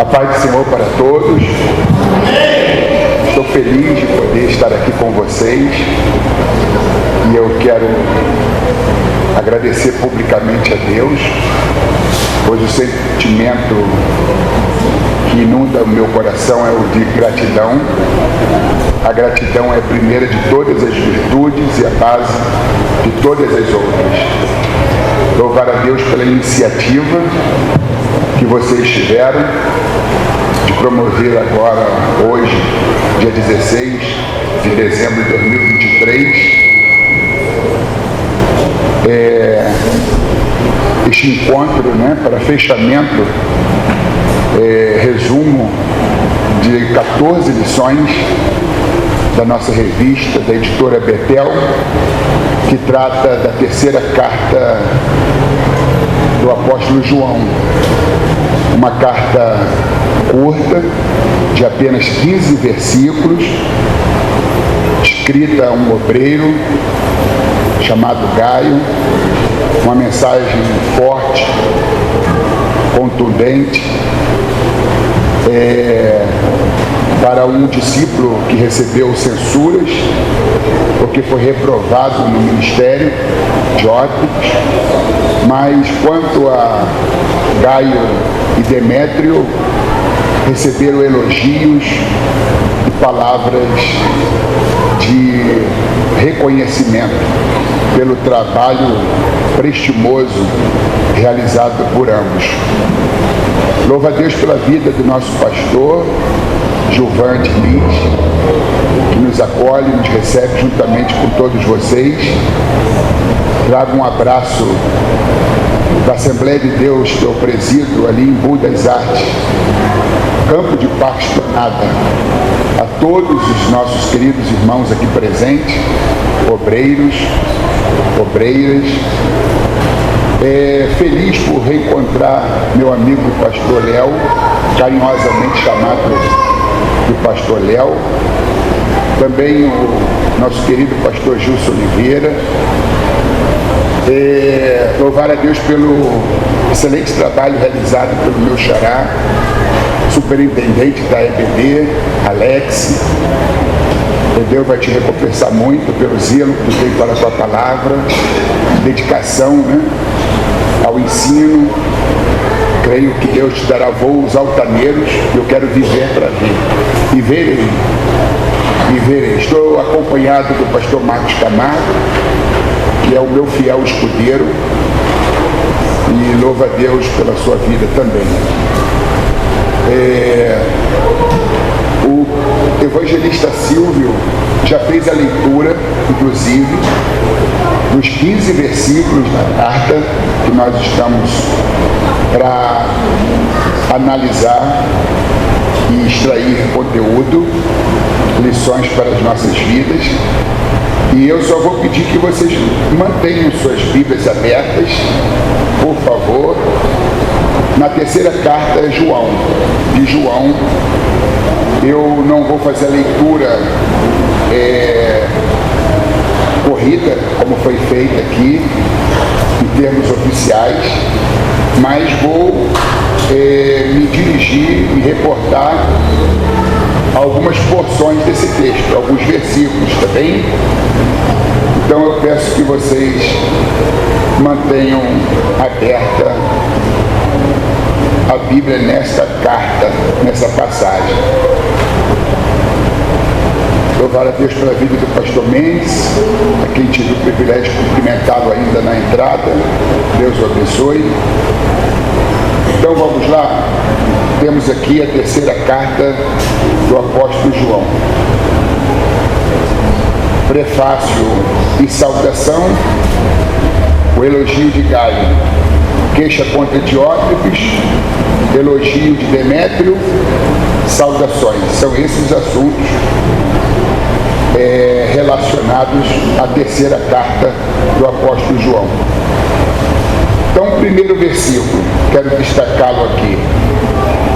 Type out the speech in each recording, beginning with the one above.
A paz do Senhor para todos. Estou feliz de poder estar aqui com vocês e eu quero agradecer publicamente a Deus, pois o sentimento que inunda o meu coração é o de gratidão. A gratidão é a primeira de todas as virtudes e a base de todas as outras. Louvar a Deus pela iniciativa que vocês tiveram de promover agora, hoje, dia 16 de dezembro de 2023, este encontro, para fechamento, resumo de 14 lições da nossa revista, da editora Betel, que trata da terceira carta do apóstolo João. Uma carta curta, de apenas 15 versículos, escrita a um obreiro chamado Gaio, uma mensagem forte, contundente, para um discípulo que recebeu censuras, porque foi reprovado no ministério de Óticos, mas quanto a Gaio e Demétrio, receberam elogios e palavras de reconhecimento pelo trabalho prestimoso realizado por ambos. Louva a Deus pela vida do nosso pastor, Gilvan Diniz, que nos acolhe, nos recebe juntamente com todos vocês. Trago um abraço da Assembleia de Deus que eu presido ali em Buda das Artes, Campo de Pastorenada, a todos os nossos queridos irmãos aqui presentes, obreiros, obreiras. Feliz por reencontrar meu amigo pastor Léo, carinhosamente chamado de pastor Léo. Também o nosso querido pastor Gilson Oliveira. Louvar a Deus pelo excelente trabalho realizado pelo meu xará, superintendente da EBD, Alex. Deus vai te recompensar muito pelo zelo que tu tem para a tua palavra, dedicação, ao ensino. Creio que Deus te dará voos altaneiros e eu quero viver para ver. E verei. Estou acompanhado do pastor Marcos Camargo, que é o meu fiel escudeiro, e louva a Deus pela sua vida também. O evangelista Silvio já fez a leitura, inclusive, dos 15 versículos da carta que nós estamos para analisar e extrair conteúdo, lições para as nossas vidas. E eu só vou pedir que vocês mantenham suas Bíblias abertas, por favor, na terceira carta de João. Eu não vou fazer a leitura corrida, como foi feita aqui, em termos oficiais, mas vou me dirigir e reportar algumas porções desse texto, alguns versículos, tá bem? Então eu peço que vocês mantenham aberta a Bíblia nesta carta, nessa passagem. Louvar a Deus pela vida do pastor Mendes, a quem tive o privilégio de cumprimentá-lo ainda na entrada. Deus o abençoe. Então vamos lá. Temos aqui a terceira carta do apóstolo João. Prefácio e saudação, o elogio de Gaio, queixa contra Diótrefes, elogio de Demétrio, saudações. São esses os assuntos relacionados à terceira carta do apóstolo João. Então, o primeiro versículo, quero destacá-lo aqui.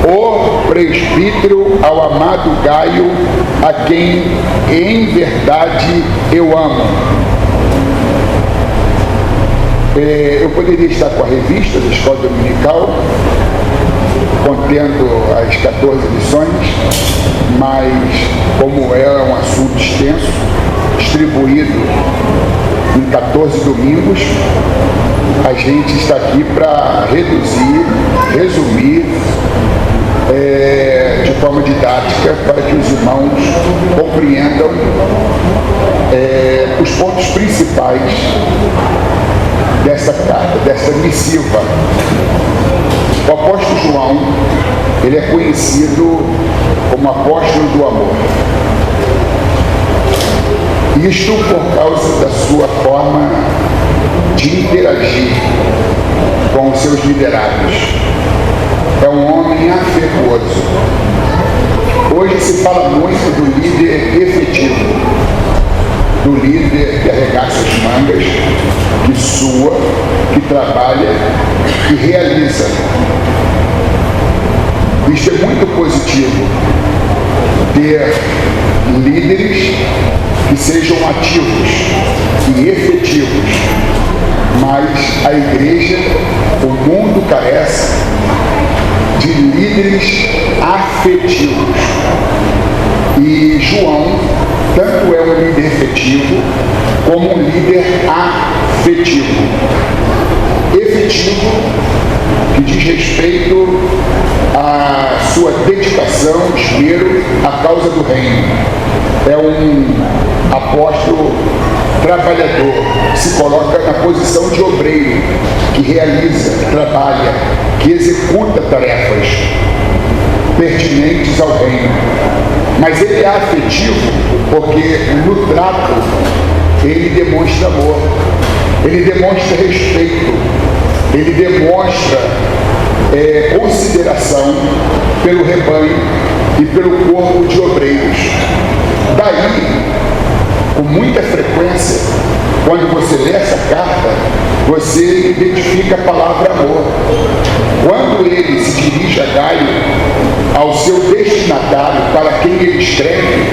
O presbítero ao amado Gaio, a quem em verdade eu amo. Eu poderia estar com a revista da Escola Dominical, contendo as 14 lições, mas como é um assunto extenso, distribuído em 14 domingos, a gente está aqui para resumir de forma didática, para que os irmãos compreendam os pontos principais dessa carta, dessa missiva. O apóstolo João, ele é conhecido como apóstolo do amor. Isto por causa da sua forma de interagir com os seus liderados. É um homem afetuoso. Hoje se fala muito do líder efetivo, do líder que arregaça as mangas, que sua, que trabalha, que realiza. Isso é muito positivo, ter líderes que sejam ativos e efetivos, mas a igreja, o mundo carece de líderes afetivos. E João tanto é um líder efetivo como um líder afetivo. Efetivo, que diz respeito à sua dedicação, esmero à causa do reino. É um apóstolo trabalhador, que se coloca na posição de obreiro, que realiza, que trabalha, que executa tarefas pertinentes ao reino. Mas ele é afetivo porque no trato ele demonstra amor, ele demonstra respeito, ele demonstra consideração pelo rebanho e pelo corpo de obreiros. Daí, com muita frequência, quando você lê essa carta, você identifica a palavra amor. Quando ele se dirige a Gaio, ao seu destinatário, para quem ele escreve,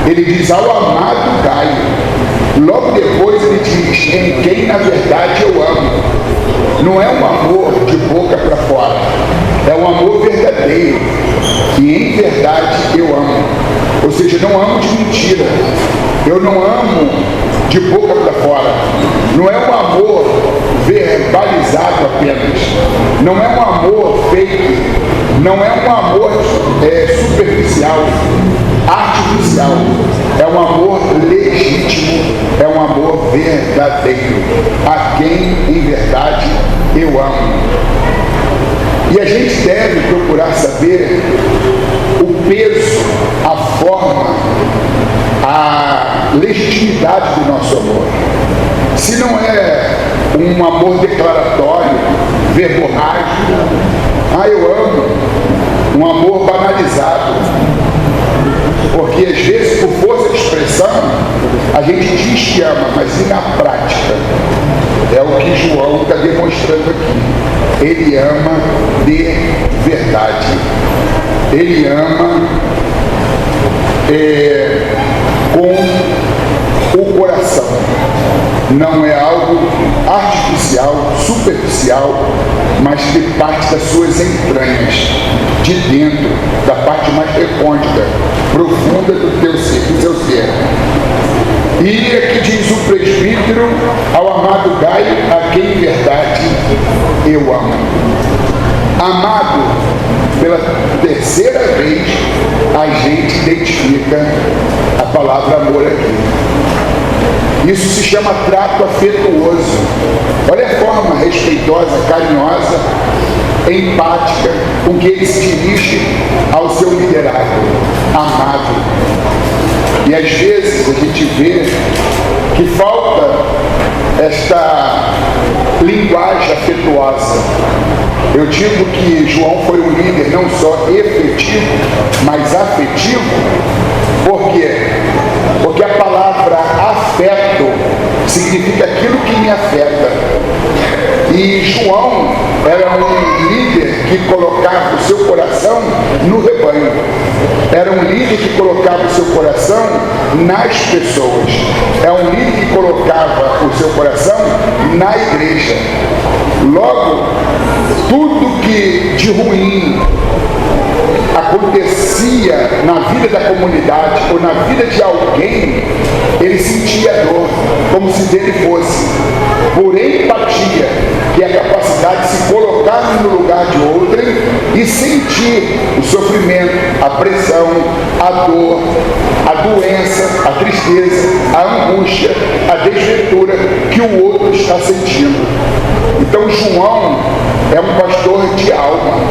ele diz ao amado Gaio. Logo depois ele diz, em quem na verdade eu amo. Não é um amor de boca para fora, é um amor verdadeiro, que em verdade eu amo. Ou seja, não amo de mentira, eu não amo de boca para fora. Não é um amor verbalizado apenas, não é um amor fake, não é um amor superficial, artificial, é um amor legítimo, é um amor verdadeiro, a quem em verdade eu amo. E a gente deve procurar saber o peso, a forma, a legitimidade do nosso amor. Se não é um amor declaratório, verborrágico, eu amo, um amor banalizado, porque às vezes por força de expressão a gente diz que ama, mas e na prática? É o que João está demonstrando aqui. Ele ama de verdade, ele ama com o coração. Não é algo artificial, superficial, mas que parte das suas entranhas, de dentro, da parte mais recôndita, profunda do teu ser, do seu ser. E aqui diz o presbítero ao amado Gaio, a quem em verdade eu amo. Amado, pela terceira vez, a gente identifica a palavra amor aqui. Isso se chama trato afetuoso. Olha a forma respeitosa, carinhosa, empática, com que ele se dirige ao seu liderado, amado. E às vezes a gente vê que falta esta linguagem afetuosa. Eu digo que João foi um líder não só efetivo, mas afetivo. Por quê? Porque a palavra afeto significa aquilo que me afeta. E João era um líder que colocava o seu coração no rebanho. Era um líder que colocava o seu coração nas pessoas. É um líder que colocava o seu coração na igreja. Logo, tudo que de ruim acontecia na vida da comunidade ou na vida de alguém, ele sentia dor, como se dele fosse. Por empatia, que é a capacidade de se colocar no lugar de outrem e sentir o sofrimento, a pressão, a dor, a doença, a tristeza, a angústia, a desventura que o outro está sentindo. Então João é um pastor de alma.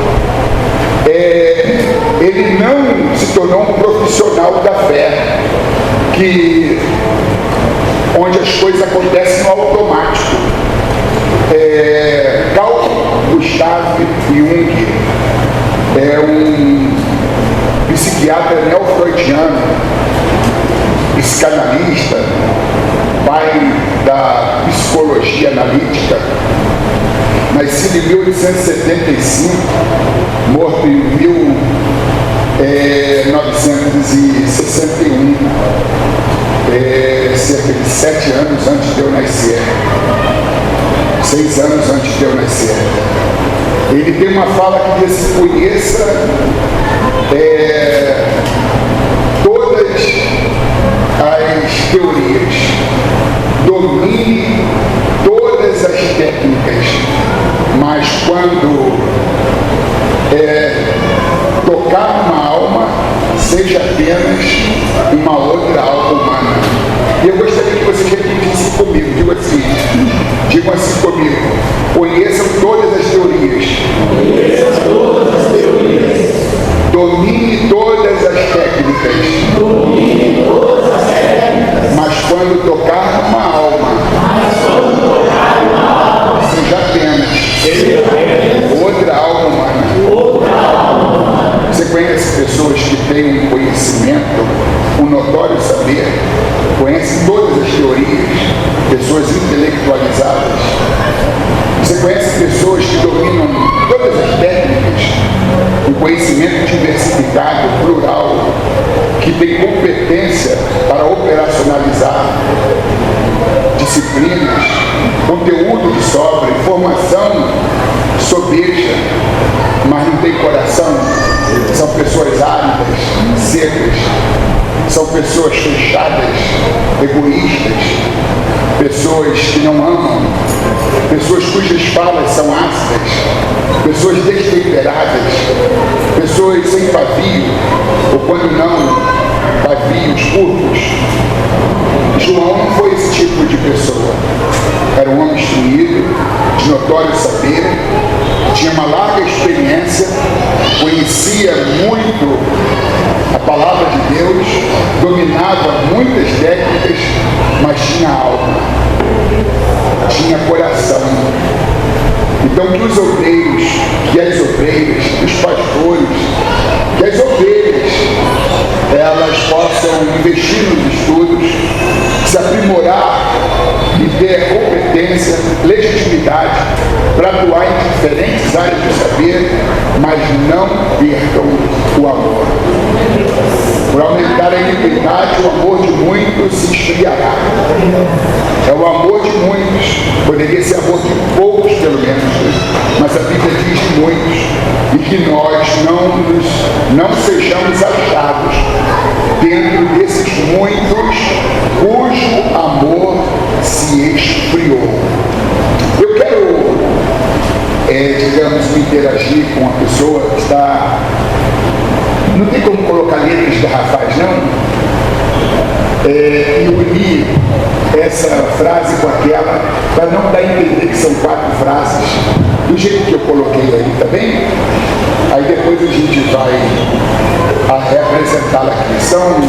Ele não se tornou um profissional da fé, onde as coisas acontecem no automático. Carl Gustav Jung é um psiquiatra neo-freudiano, psicanalista, pai da psicologia analítica, nascido em 1875, morto em 1961, cerca de 7 anos antes de eu nascer, 6 anos antes de eu nascer. Ele tem uma fala que diz assim: conheça todas as teorias, domine todas as técnicas, mas quando tocar uma alma, seja apenas uma outra alma humana. E eu gostaria que vocês repetissem comigo. Digam assim comigo: conheçam todas as teorias, domine todas as técnicas, mas quando tocar uma alma, seja apenas outra alma humana. Você conhece pessoas que têm um conhecimento, um notório saber, conhecem todas as teorias, pessoas intelectualizadas. Você conhece pessoas que dominam todas as técnicas, um conhecimento diversificado, plural, que tem competência para operacionalizar disciplinas, conteúdo de sobra, informação sobeja, mas não tem coração. São pessoas áridas, secas, são pessoas fechadas, egoístas, pessoas que não amam, pessoas cujas falas são ácidas, pessoas destemperadas, pessoas sem pavio, ou quando não, pavios curtos. João não foi esse tipo de pessoa. Era um homem instruído, de notório saber, tinha uma larga experiência, conhecia muito a palavra de Deus, dominava muitas técnicas, mas tinha alma, tinha coração. Então que os obreiros, que as obreiras, os pastores, que as ovelhas, elas possam investir nos estudos, se aprimorar e ter competência, legitimidade para atuar em diferentes áreas do saber, mas não percam o amor. Por aumentar a iniquidade, o amor de muitos se esfriará. É o amor de muitos, poderia ser amor de poucos pelo menos, mas a Bíblia diz de muitos, e que nós não sejamos achados dentro desses muitos cujo amor se esfriou. Eu quero, digamos, me interagir com uma pessoa que está... Não tem como colocar letras garrafais, não? E unir essa frase com aquela, para não dar a entender que são 4 frases, do jeito que eu coloquei aí, tá bem? Aí depois a gente vai representá-la aqui. São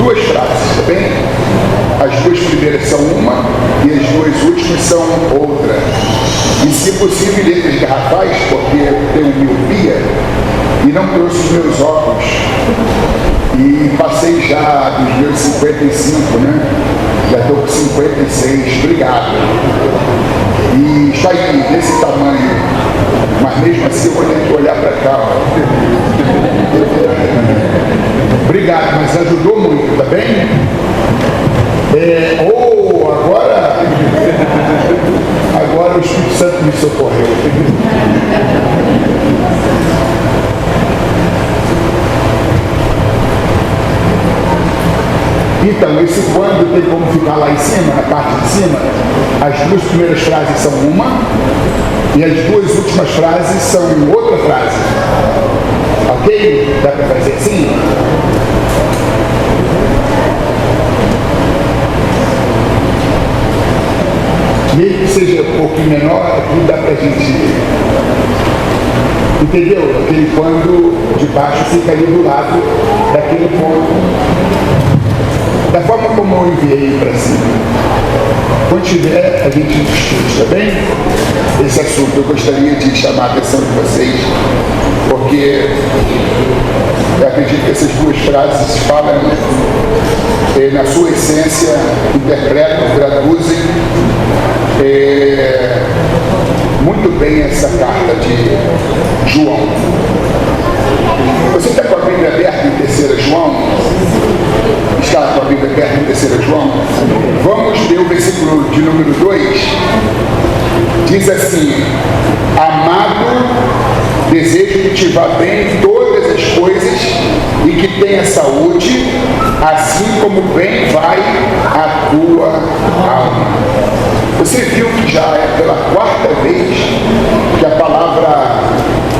2 frases, tá bem? As 2 primeiras são uma e as 2 últimas são outra. E se possível, letras garrafais, porque eu tenho miopia e não trouxe os meus óculos. E passei já dos meus 55, né? Já estou com 56. Obrigado. E está aí, desse tamanho. Mas mesmo assim eu vou ter que olhar para cá. Ó. Obrigado, mas ajudou muito, tá bem? Agora o Espírito Santo me socorreu. Então, esse quando tem como ficar lá em cima, na parte de cima, as duas primeiras frases são uma e as duas últimas frases são outra frase. Ok? Dá para fazer assim? Mesmo que seja um pouquinho menor, aqui dá para a gente... Entendeu? Aquele quando de baixo fica ali do lado daquele ponto. Da forma como eu enviei para cima. Quando tiver, a gente discute, tá bem? Esse assunto eu gostaria de chamar a atenção de vocês, porque eu acredito que essas duas frases falam, na sua essência, interpretam, traduzem muito bem essa carta de João. Você está com a Bíblia aberta em 3 João? Está com a Bíblia aberta em 3 João? Vamos ler o versículo de número 2. Diz assim: amado, desejo que te vá bem em todas as coisas e que tenha saúde, assim como bem vai a tua alma. Você viu que já é pela 4ª vez que a palavra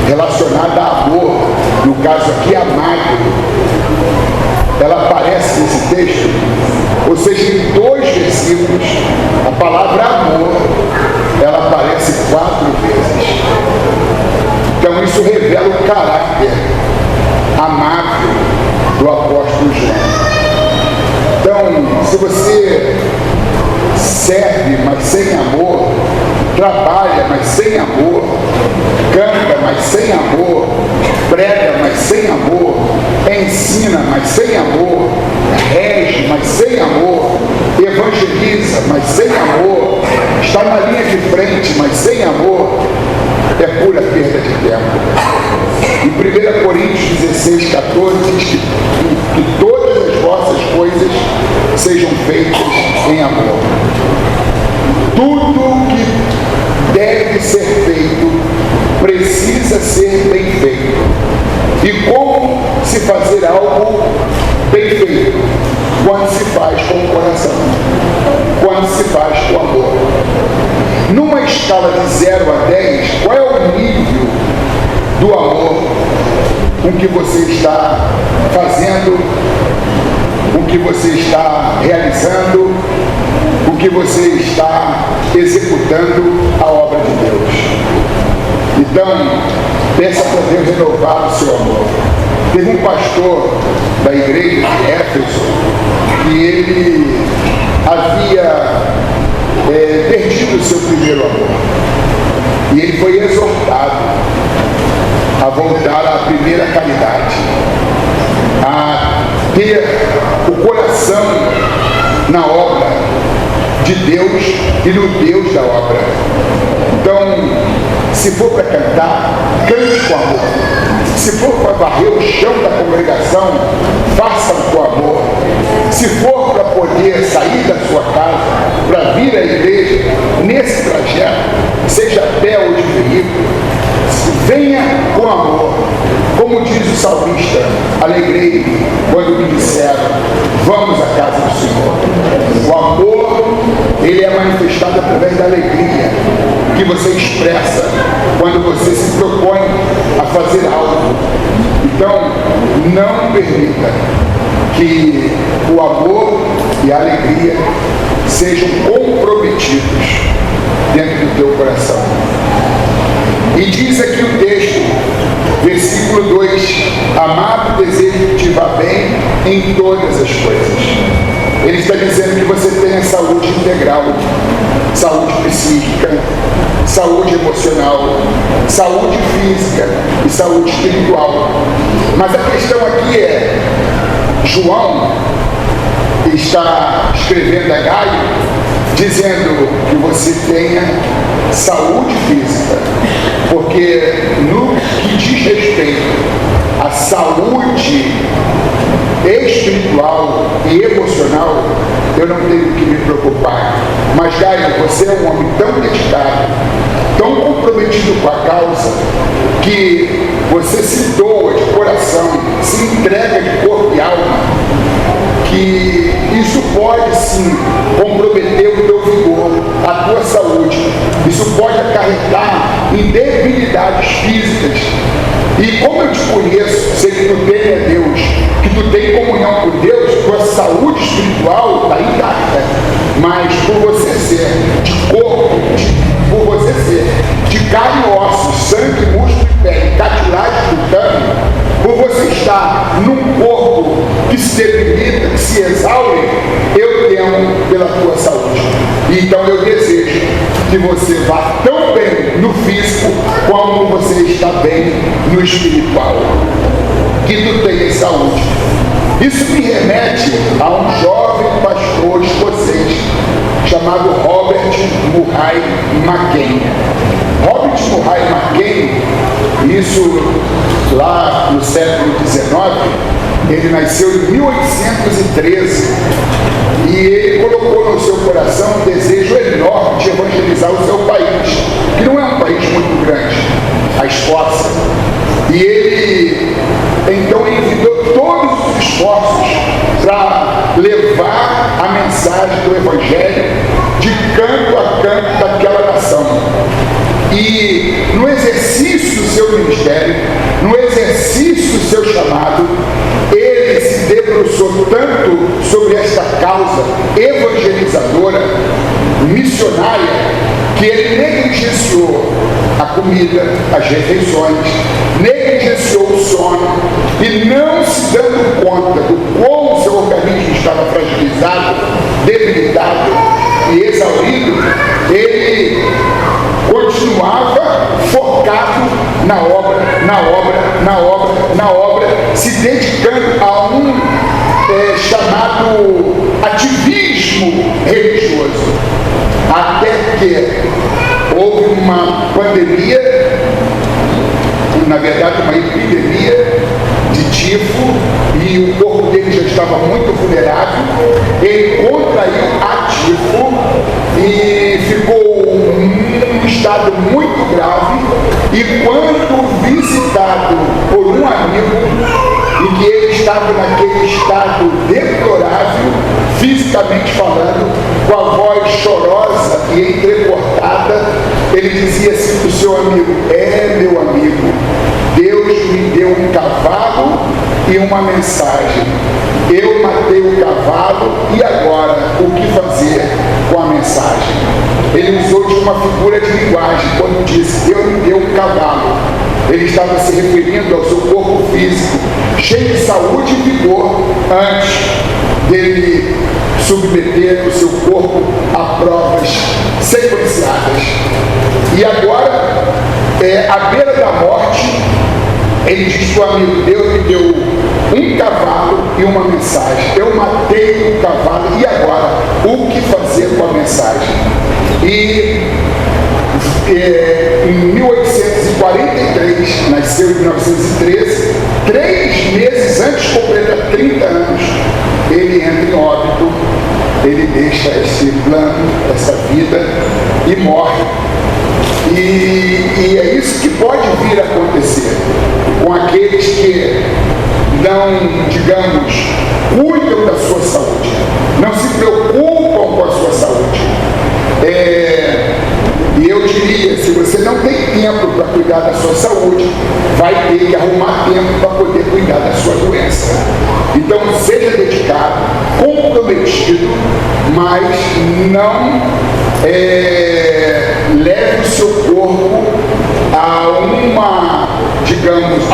relacionada a amor, no caso aqui amado, ela aparece nesse texto, ou seja, em 2 versículos, a palavra amor, ela aparece 4 vezes. Então isso revela o caráter amável do apóstolo João. Então, se você serve, mas sem amor, trabalha, mas sem amor, canta, mas sem amor, prega, mas sem amor, ensina, mas sem amor, rege, mas sem amor, evangeliza, mas sem amor, está na linha de frente, mas sem amor, é pura perda de tempo. Em 1 Coríntios 16, 14, diz que todas as vossas coisas sejam feitas em amor. Tudo que deve ser feito precisa ser bem feito. E como se fazer algo bem feito? Quando se faz com o coração, quando se faz com amor. Numa escala de 0 a 10, qual é o nível do amor com que você está fazendo, com que você está realizando, com que você está executando a obra de Deus? Então, peça para Deus renovar o seu amor. Teve um pastor da igreja de Éfeso que ele havia perdido o seu primeiro amor. E ele foi exortado a voltar à primeira caridade, a ter o coração na obra de Deus e no Deus da obra. Então, se for para cantar, cante com amor. Se for para varrer o chão da congregação, faça com amor. Se for para poder sair da sua casa, para vir à igreja, nesse trajeto, seja a pé ou de veículo, venha com amor. Como diz o salmista, alegrei-me quando me disseram, vamos à casa do Senhor. O amor, ele é manifestado através da alegria que você expressa quando você se propõe a fazer algo. Então, não permita que o amor e a alegria sejam comprometidos dentro do teu coração. E diz aqui o texto, versículo 2, amado, desejo que te vá bem em todas as coisas. Ele está dizendo que você tenha saúde integral, saúde psíquica, saúde emocional, saúde física e saúde espiritual. Mas a questão aqui é, João está escrevendo a Gaio, dizendo que você tenha saúde física, porque no que diz respeito à saúde espiritual e emocional, eu não tenho que me preocupar. Mas, Gaio, você é um homem tão dedicado, tão comprometido com a causa, que você se doa de coração, se entrega de corpo e alma, que isso pode sim comprometer o teu vigor, a tua saúde. Isso pode acarretar em debilidades físicas. E como eu te conheço, sei que tu teme a Deus, que tu tem comunhão com Deus, tua saúde espiritual está intacta. Mas por você ser de corpo, por você ser de carne e ossos, sangue, músculo e pele, cartilagem glutâmica, por você estar num corpo que se debilita, que se exaure, eu temo pela tua saúde. Então eu desejo que você vá tão bem no físico como você está bem no espiritual. Que tu tenhas saúde. Isso me remete a um jovem pastor escocês chamado Robert Murray McCain. Robert Murray McCain, isso lá no século XIX, ele nasceu em 1813 e ele colocou no seu coração um desejo enorme de evangelizar o seu país, que não é um país muito grande, a Escócia. E ele então envidou todos os esforços para levar a mensagem do Evangelho de canto a canto daquela nação. E no exercício do seu ministério, no exercício do seu chamado, ele se debruçou tanto sobre esta causa evangelizadora, missionária, que ele negligenciou a comida, as refeições, negligenciou o sono, e não se dando conta do como o seu organismo estava fragilizado, debilitado e exaurido, ele continuava focado na obra, se dedicando a um chamado ativismo religioso. Até que houve uma pandemia, na verdade uma epidemia de tifo, e o corpo dele já estava muito vulnerável. Ele contraiu a tifo e ficou num estado muito grave, e quando visitado por um amigo, em que ele estava naquele estado deplorável, fisicamente falando, com a voz chorosa e entrecortada, ele dizia assim para o seu amigo: meu amigo, Deus me deu um cavalo e uma mensagem. Eu matei o cavalo e agora o que fazer com a mensagem? Ele usou de uma figura de linguagem quando disse: Deus me deu um cavalo. Ele estava se referindo ao seu corpo físico, cheio de saúde e vigor, antes dele submeter o seu corpo a provas sequenciadas. E agora, à beira da morte, ele diz para o amigo: Deus me deu um cavalo e uma mensagem. Eu matei o cavalo e agora o que fazer com a mensagem? E em 1843, nasceu em 1913, 3 meses antes de completar 30 anos, ele entra em óbito, ele deixa esse plano, essa vida e morre. E é isso que pode vir a acontecer com aqueles que não, digamos, cuidam da sua saúde, não se preocupam com a sua saúde. E eu diria, se você não tem tempo para cuidar da sua saúde, vai ter que arrumar tempo para poder cuidar da sua doença. Então seja dedicado, comprometido, mas não leve o seu corpo a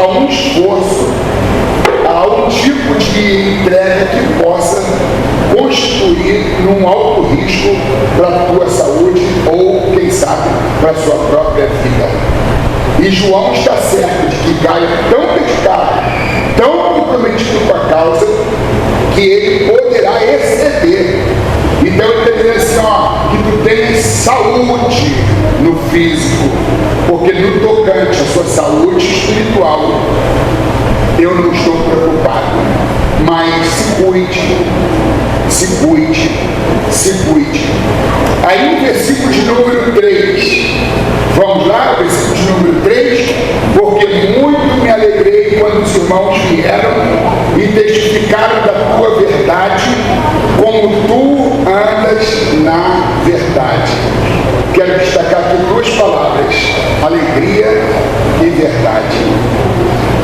um esforço, a um tipo de entrega que possa constituir num alto risco para a tua saúde ou, quem sabe, para a sua própria vida. E João está certo de que Gaio, tão dedicado, tão comprometido com a causa, saúde no físico, porque no tocante à sua saúde espiritual, eu não estou preocupado. Mas se cuide, se cuide, se cuide. Aí no versículo de número 3, vamos lá, versículo de número 3, porque muito me alegrei quando os irmãos vieram e testificaram da tua verdade, como tu andas na verdade. Quero destacar aqui duas palavras: alegria e verdade.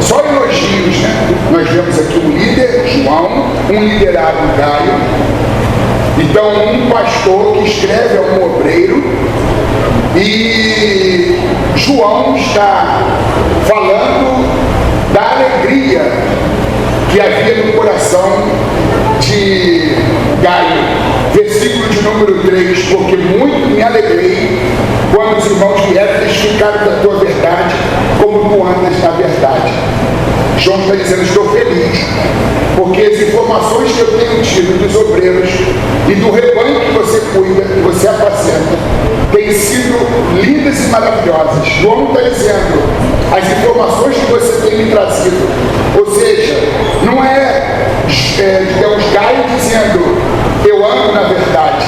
Só elogios, né? Nós vemos aqui um líder, João, um liderado, Gaio. Então, um pastor que escreve a um obreiro, e João está falando da alegria que havia no coração de Gaio. Versículo de número 3, porque muito me alegrei quando os irmãos vieram testificar da tua verdade, como tu andas na verdade. João está dizendo: estou feliz, porque as informações que eu tenho tido dos obreiros e do rebanho que você cuida, que você apacenta, têm sido lindas e maravilhosas. João está dizendo: as informações que você tem me trazido, ou seja, não digamos, Gaio dizendo eu ando na verdade,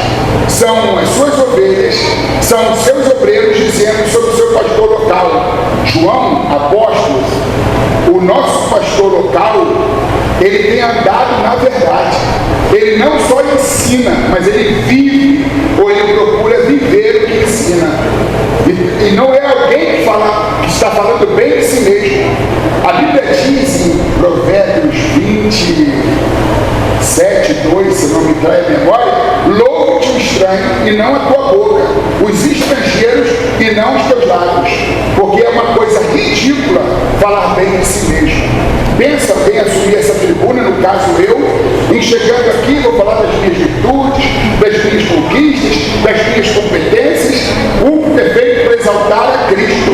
são as suas ovelhas, são os seus obreiros dizendo sobre o seu pastor local. João, apóstolo, o nosso pastor local, ele tem andado na verdade. Ele não só ensina, mas ele vive, ou ele procura viver o que ensina. E não é alguém que está falando bem de si mesmo. A Bíblia diz em Provérbios 27:2, se não me trai a memória: louva-te o estranho e não a tua boca, os estrangeiros e não os teus lábios, porque é uma coisa ridícula falar bem de si mesmo. Pensa bem assumir essa tribuna, no caso eu, em chegando aqui, vou falar das minhas virtudes, das minhas conquistas, das minhas competências. O é feito para exaltar a Cristo.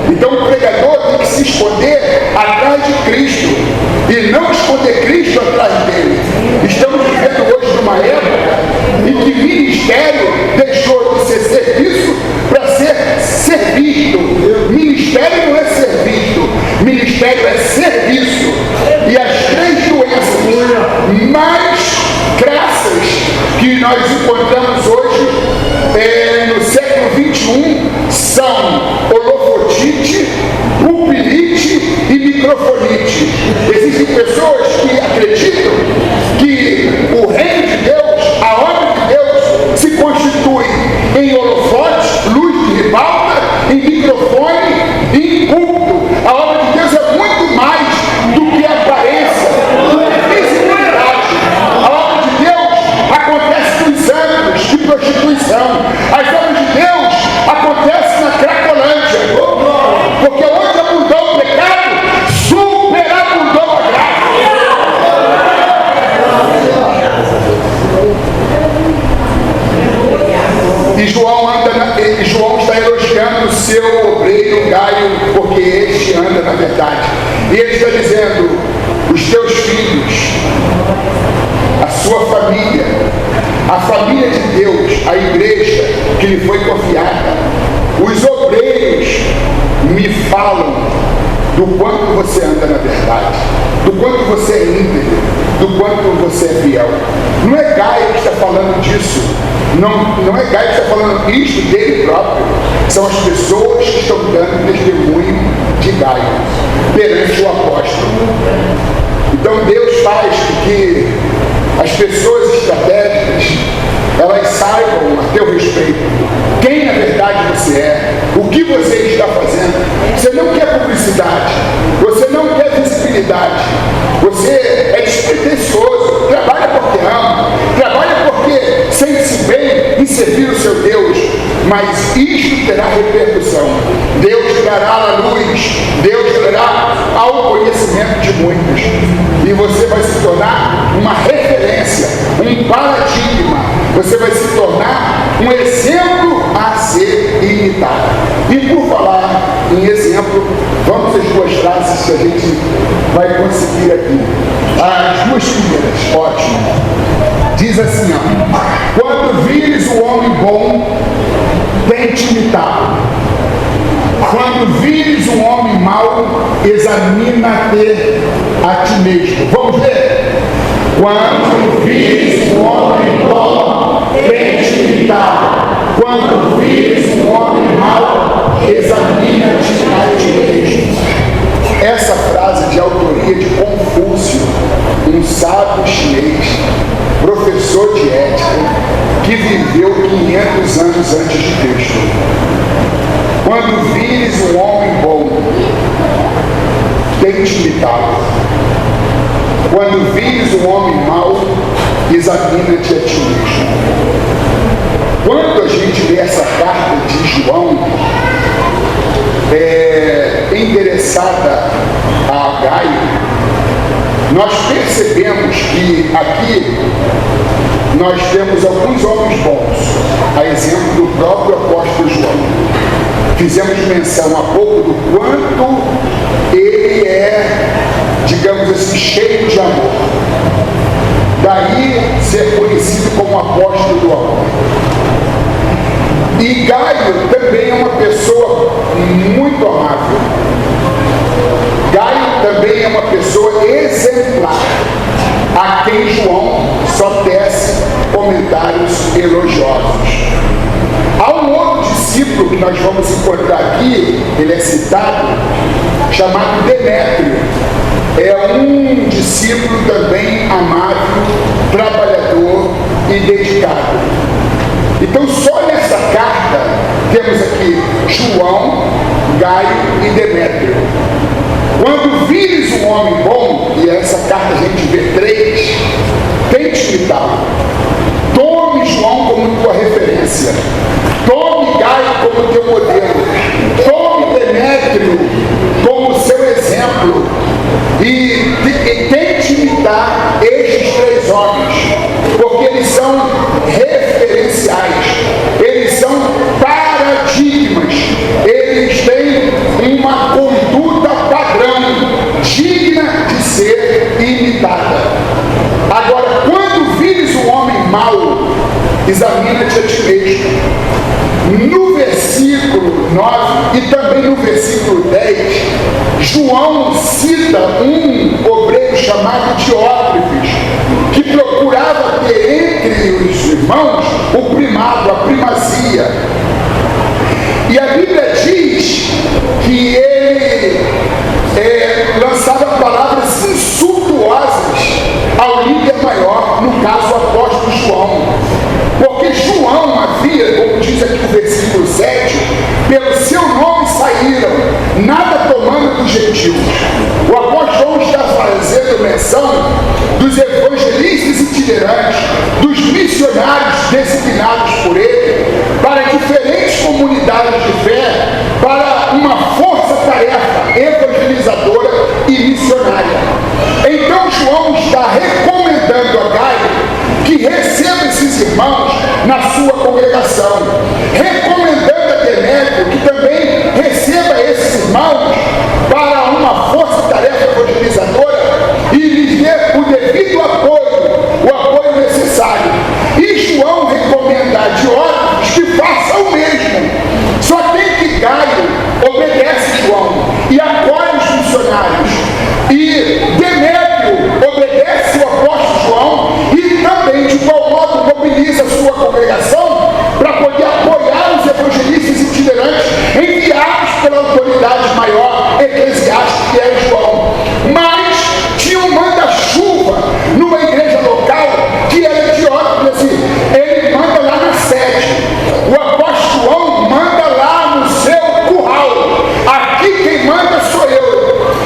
Então o pregador tem que se esconder atrás de Cristo e não esconder Cristo atrás dele. Estamos vivendo hoje numa época em que ministério deixou de ser serviço para ser servido. Ministério não é servido, ministério é serviço. E as três doenças mais crassas que nós encontramos hoje no século XXI são holofotite, pupilite e microfonite. Existem pessoas que acreditam que o reino de Deus, a obra de Deus, se constitui em holofote, luz de ribalta, em microfone e em púlpito. A obra de Deus é muito mais do que aparência, do que visibilidade. A obra de Deus acontece nos âmbitos de prostituição. As obras de Deus acontecem na Cracolândia, porque onde abundou o pecado, superabundou a graça. E João está elogiando o seu obreiro Gaio, porque este anda na verdade. E ele está dizendo: os teus filhos, a sua família, a família de Deus, a igreja que lhe foi confiada, os obreiros me falam do quanto você anda na verdade, do quanto você é íntegro, do quanto você é fiel. Não é Gaio que está falando disso, não é Gaio que está falando isso dele próprio. São as pessoas que estão dando testemunho de Gaio perante o apóstolo. Então Deus faz que as pessoas estratégicas, elas saibam a teu respeito quem na verdade você é, o que você está fazendo. Você não quer publicidade, você não quer visibilidade, você é despretensioso, trabalha porque ama, trabalha porque sente-se bem em servir o seu Deus, mas isto terá repercussão. Deus trará à luz, Deus trará ao conhecimento de muitos, e você vai se tornar uma referência, um paradigma, você vai se tornar um exemplo a ser imitado. E por falar em exemplo, vamos às duas frases que a gente vai conseguir aqui. As duas primeiras, ótimo. Diz assim, ó: quando vires o homem bom tente imitá-lo. Quando vires um homem mau, examina-te a ti mesmo. Vamos ver? Quando vires um homem bom, tente imitá-lo. Quando vires um homem mau, examina-te a ti mesmo. Essa frase de autoria de Confúcio, um sábio chinês, professor de ética, que viveu 500 anos antes de Cristo. Quando vires um homem bom, tente imitá-lo. Quando vires um homem mau, examina-te a ti mesmo. Quando a gente lê essa carta de João, endereçada a Gaio, nós percebemos que aqui nós temos alguns homens bons, a exemplo do próprio apóstolo João. Fizemos menção há pouco do quanto ele é, digamos assim, cheio de amor. Daí ser conhecido como apóstolo do amor. E Gaio também é uma pessoa muito amável. Gaio também é uma pessoa exemplar, a quem João só tece comentários elogiosos. Há um outro discípulo que nós vamos encontrar aqui, ele é citado, chamado Demétrio. É um discípulo também amável, trabalhador e dedicado. Então, só nessa carta, temos aqui João, Gaio e Demétrio. Quando vires um homem bom, e essa carta a gente vê 3, tente imitá-lo. Tome João como tua referência. Tome Gaio como teu modelo. Tome Demétrio como seu exemplo. E tente imitar estes 3 homens, porque eles são referenciais, eles são paradigmas, eles têm uma conduta padrão, digna de ser imitada. Agora, quando vires um homem mau, examina-te a ti mesmo. No versículo 9 e também no versículo 10, João cita um obreiro chamado Diótrefes, que procurava ter entre os irmãos o primado, a primazia. E a Bíblia diz que ele lançava palavras insultuosas ao líder maior, no caso o apóstolo João. Porque João havia, como diz aqui no versículo 7, pelo seu nome saíram, nada tomando dos gentios. O apóstolo João está fazendo menção dos evangelistas itinerantes, dos missionários designados por ele, para diferentes comunidades de fé, para uma força-tarefa evangelizadora e missionária. Então João está recomendando a Gaio que receba esses irmãos na sua congregação, recomendando a Demétrio que também receba esses irmãos para uma força-tarefa evangelizadora e lhes dê o devido apoio, o apoio necessário. E João recomenda a Diótrefes que faça o mesmo. Só tem que Gaio obedece João e apoia os missionários, e Demétrio obedece o apóstolo João e também de igual modo mobiliza a sua congregação para poder apoiar os evangelistas itinerantes enviados pela autoridade maior eclesiástica, que era João. Mas tinha um manda-chuva numa igreja local que era Diótrefes, ele manda lá na sede. O apóstolo João manda lá no seu curral. Aqui quem manda sou eu.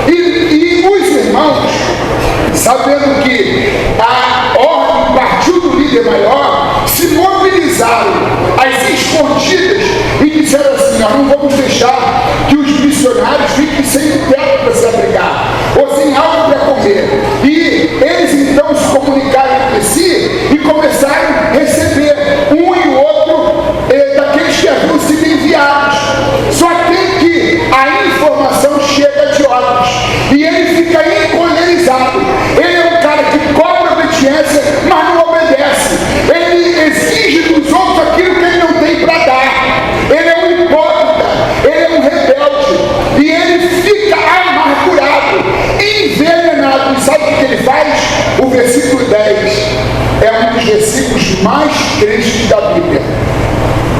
E os irmãos, sabendo que a ordem partiu do líder maior, se mobilizaram às escondidas e disseram assim: nós não vamos deixar que os missionários fiquem sem teto para se abrigar, ou sem algo para comer. E eles então se comunicaram entre si e começaram a receber um e o outro daqueles que haviam sido enviados. Só tem que a informação chega a Diótrefes e ele fica encolerizado. Ele é um cara que cobra obediência, mas não obedece. Ele exige dos outros aquilo que ele não tem para dar. ele faz? O versículo 10 é um dos versículos mais tristes da Bíblia.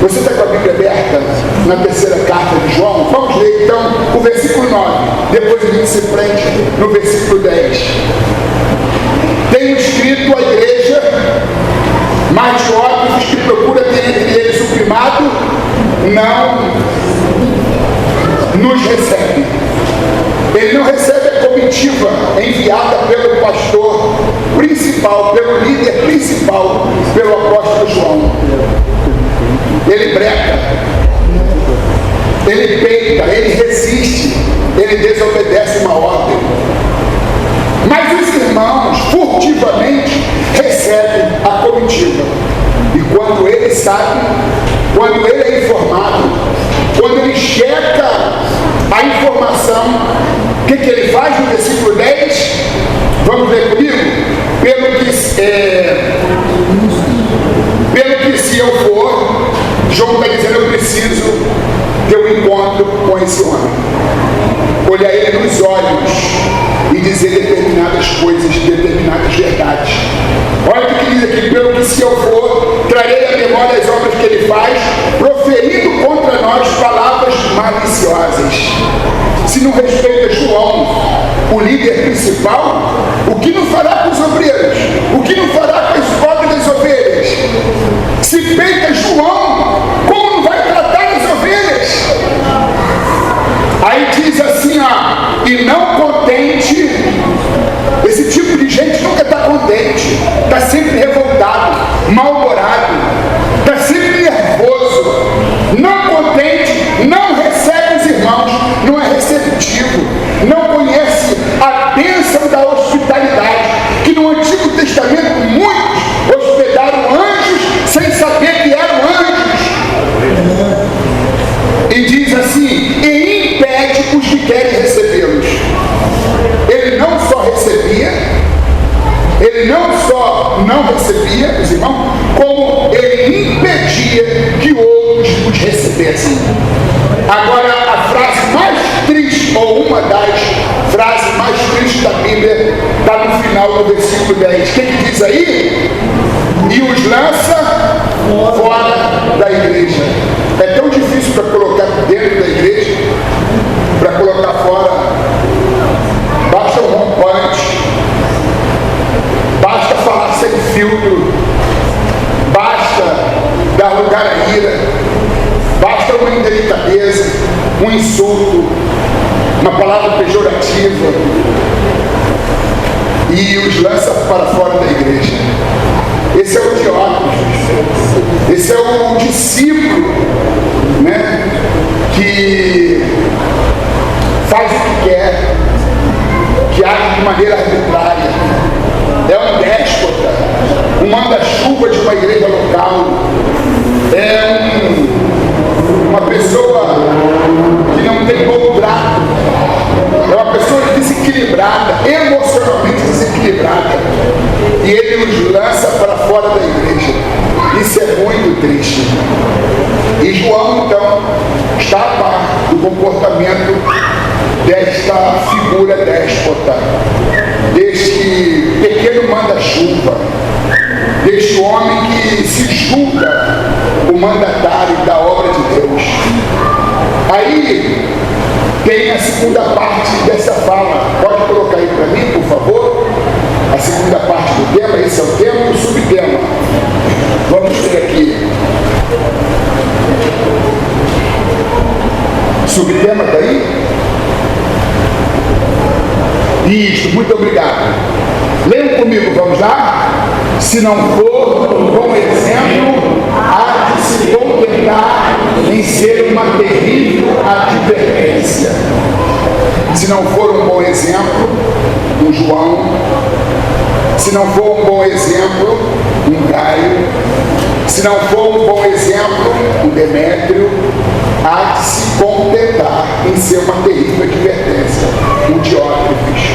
Você está com a Bíblia aberta na terceira carta de João? Vamos ler então o versículo 9. Depois a gente se prende no versículo 10. Tenho escrito à igreja, mas Diótrefes, que procura ter entre eles o primado, não nos recebe. Ele não recebe a comitiva enviada pelo pastor principal, pelo líder principal, pelo apóstolo João. Ele breca, ele peita, ele resiste, ele desobedece uma ordem. Mas os irmãos furtivamente recebem a comitiva. E quando ele sabe, quando ele é informado, quando ele checa a informação, o que ele faz no versículo 10? Vamos ver comigo? Pelo que se eu for, João está dizendo, eu preciso ter um encontro com esse homem. Olhar ele nos olhos e dizer determinadas coisas, determinadas verdades. Olha o que diz aqui: pelo que se eu for, trarei a memória das obras que ele faz, proferindo contra nós palavras maliciosas. Se não respeita João, o líder principal, o que não fará com os obreiros? O que não fará com as pobres das ovelhas? Se peita João, como não vai tratar das ovelhas? Aí diz assim, ó, e não contente, esse tipo de gente nunca está contente, está sempre revoltado, mal-humorado, está sempre nervoso, não contente, não recebe os irmãos, não é receptivo, não conhece a bênção da hospitalidade, que no Antigo Testamento muitos hospedaram anjos sem saber que eram anjos. E diz assim, e impede os que querem recebê-los. Ele não só recebia, os irmãos, como ele impedia que outros os recebessem. Agora, a frase mais triste, ou uma das frases mais tristes da Bíblia, está no final do versículo 10. O que diz aí? E os lança fora da igreja. É tão difícil para colocar dentro da igreja, para colocar fora. Basta um rompante, basta falar sem filtro, basta dar lugar à ira, basta uma indelicadeza, um insulto, uma palavra pejorativa, e os lança para fora da igreja. Esse é o Diótrefes, esse é o discípulo, né, que faz o que quer, que age de maneira arbitrária, é um déspota, um manda-chuva de uma igreja local, é uma pessoa que não tem bom trato, é uma pessoa desequilibrada, emocionalmente desequilibrada, e ele os lança para fora da igreja. Isso é muito triste. E João, então, está a par do comportamento desta figura déspota, deste pequeno manda-chuva, deste homem que se julga o mandatário da obra de Deus. Aí tem a segunda parte dessa fala. Pode colocar aí para mim, por favor? A segunda parte do tema. Esse é o tema e o subtema. Vamos ver aqui. Subtema está aí? Isso, muito obrigado. Leiam comigo, vamos lá? Se não for um bom exemplo, há de se contentar em ser uma terrível advertência. Se não for um bom exemplo, um João. Se não for um bom exemplo, um Gaio. Se não for um bom exemplo, um Demétrio, há de se contentar em ser uma terrível advertência, um Diótrefes.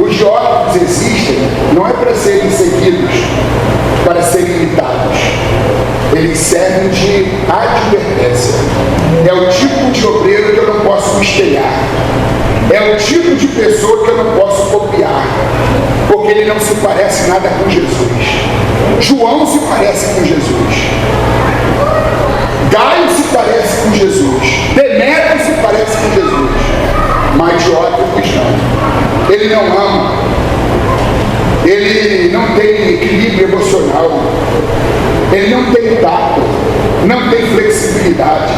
Os Diótrefes existem não é para serem seguidos, para serem imitados. eles servem de advertência. É o tipo de obreiro que eu não posso me espelhar. É o tipo de pessoa que eu não posso copiar, porque ele não se parece nada com Jesus. João se parece com Jesus. Gaio se parece com Jesus. Demétrio se parece com Jesus. Mas Diótrefes não. Ele não ama. Ele não tem equilíbrio emocional. Ele não tem tato. Não tem flexibilidade.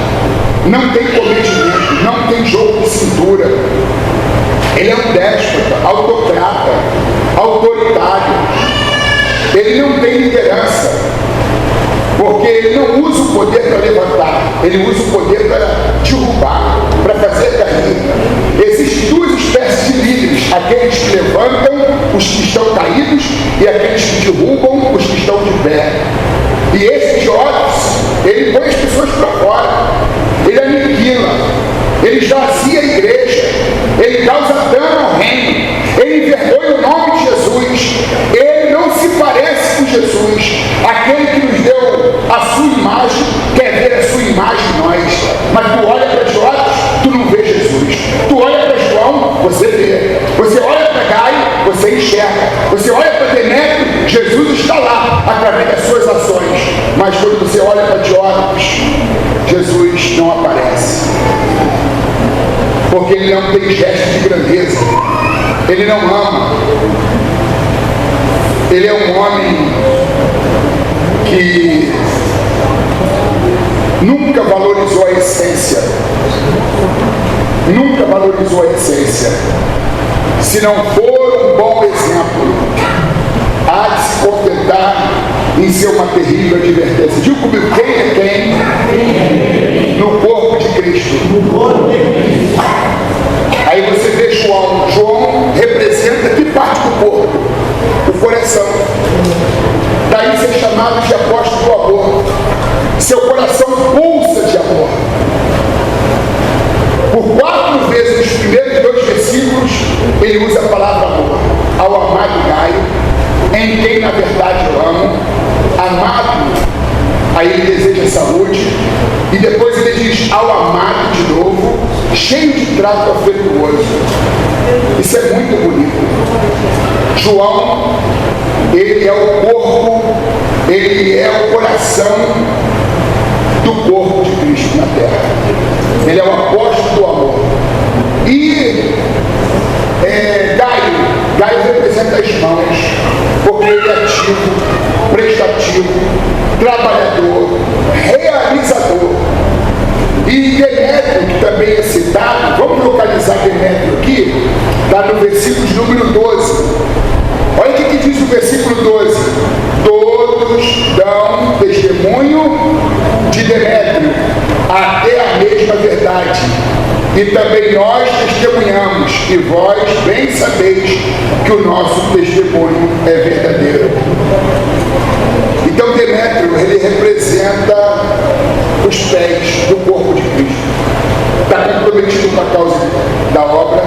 Não tem cometimento. Não tem jogo de cintura. Ele é um déspota, autocrata, autoritário. Ele não tem liderança, porque ele não usa o poder para levantar, ele usa o poder para derrubar, para fazer cair. Existem duas espécies de líderes: aqueles que levantam os que estão caídos e aqueles que derrubam os que estão de pé. E esse Diótrefes, ele põe as pessoas para fora, ele aniquila, ele esvazia a igreja, ele causa dano ao reino, ele envergonha o nome de Jesus, ele não se parece com Jesus, aquele que nos deu a sua imagem, quer ver a sua imagem em nós. Mas tu olha para Diótrefes, tu não vê Jesus. Tu olha para João, você vê. Você olha para Gaio, você enxerga. Você olha para Demétrio, Jesus está lá, através das suas ações. Mas quando você olha para Diótrefes, Jesus não aparece. Porque ele não tem gesto de grandeza. Ele não ama. Ele é um homem que nunca valorizou a essência. Nunca valorizou a essência. Se não for um bom exemplo, há de se contentar em ser uma terrível advertência. Diga comigo, quem é quem? No corpo de Cristo. Aí você vê João. João representa que parte do corpo? O coração. Daí ser chamado de apóstolo do amor. Seu coração pulsa de amor. Por 4 vezes nos primeiros 2 versículos ele usa a palavra amor. Ao amado Gaio, em quem na verdade eu amo. Amado, aí ele deseja saúde. E depois ele diz ao amado de novo, cheio de trato afetuoso. Isso é muito bonito. João, ele é o corpo, ele é o coração do corpo de Cristo na terra. Ele é o apóstolo do amor. E Gaio representa as mãos, porque ele é ativo, prestativo, trabalhador, realizador. E Demétrio, que também é citado, vamos localizar Demétrio aqui, está no versículo número 12. Olha o que diz o versículo 12. Todos dão testemunho de Demétrio, até a mesma verdade. E também nós testemunhamos, e vós bem sabeis que o nosso testemunho é verdadeiro. Então Demétrio, ele representa os pés do corpo de Cristo. Está comprometido com a causa da obra,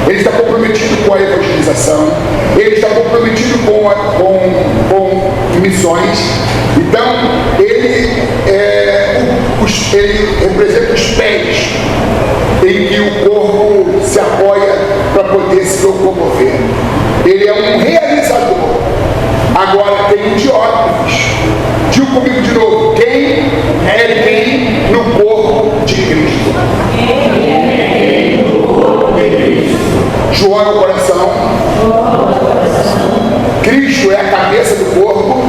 ele está comprometido com a evangelização, ele está comprometido com missões. Então ele representa os pés em que o corpo se apoia para poder se locomover. Ele é um realizador. Agora tem um Diótrefes. Diga comigo de novo, quem é quem no corpo de Cristo? João é o coração. Cristo é a cabeça do corpo.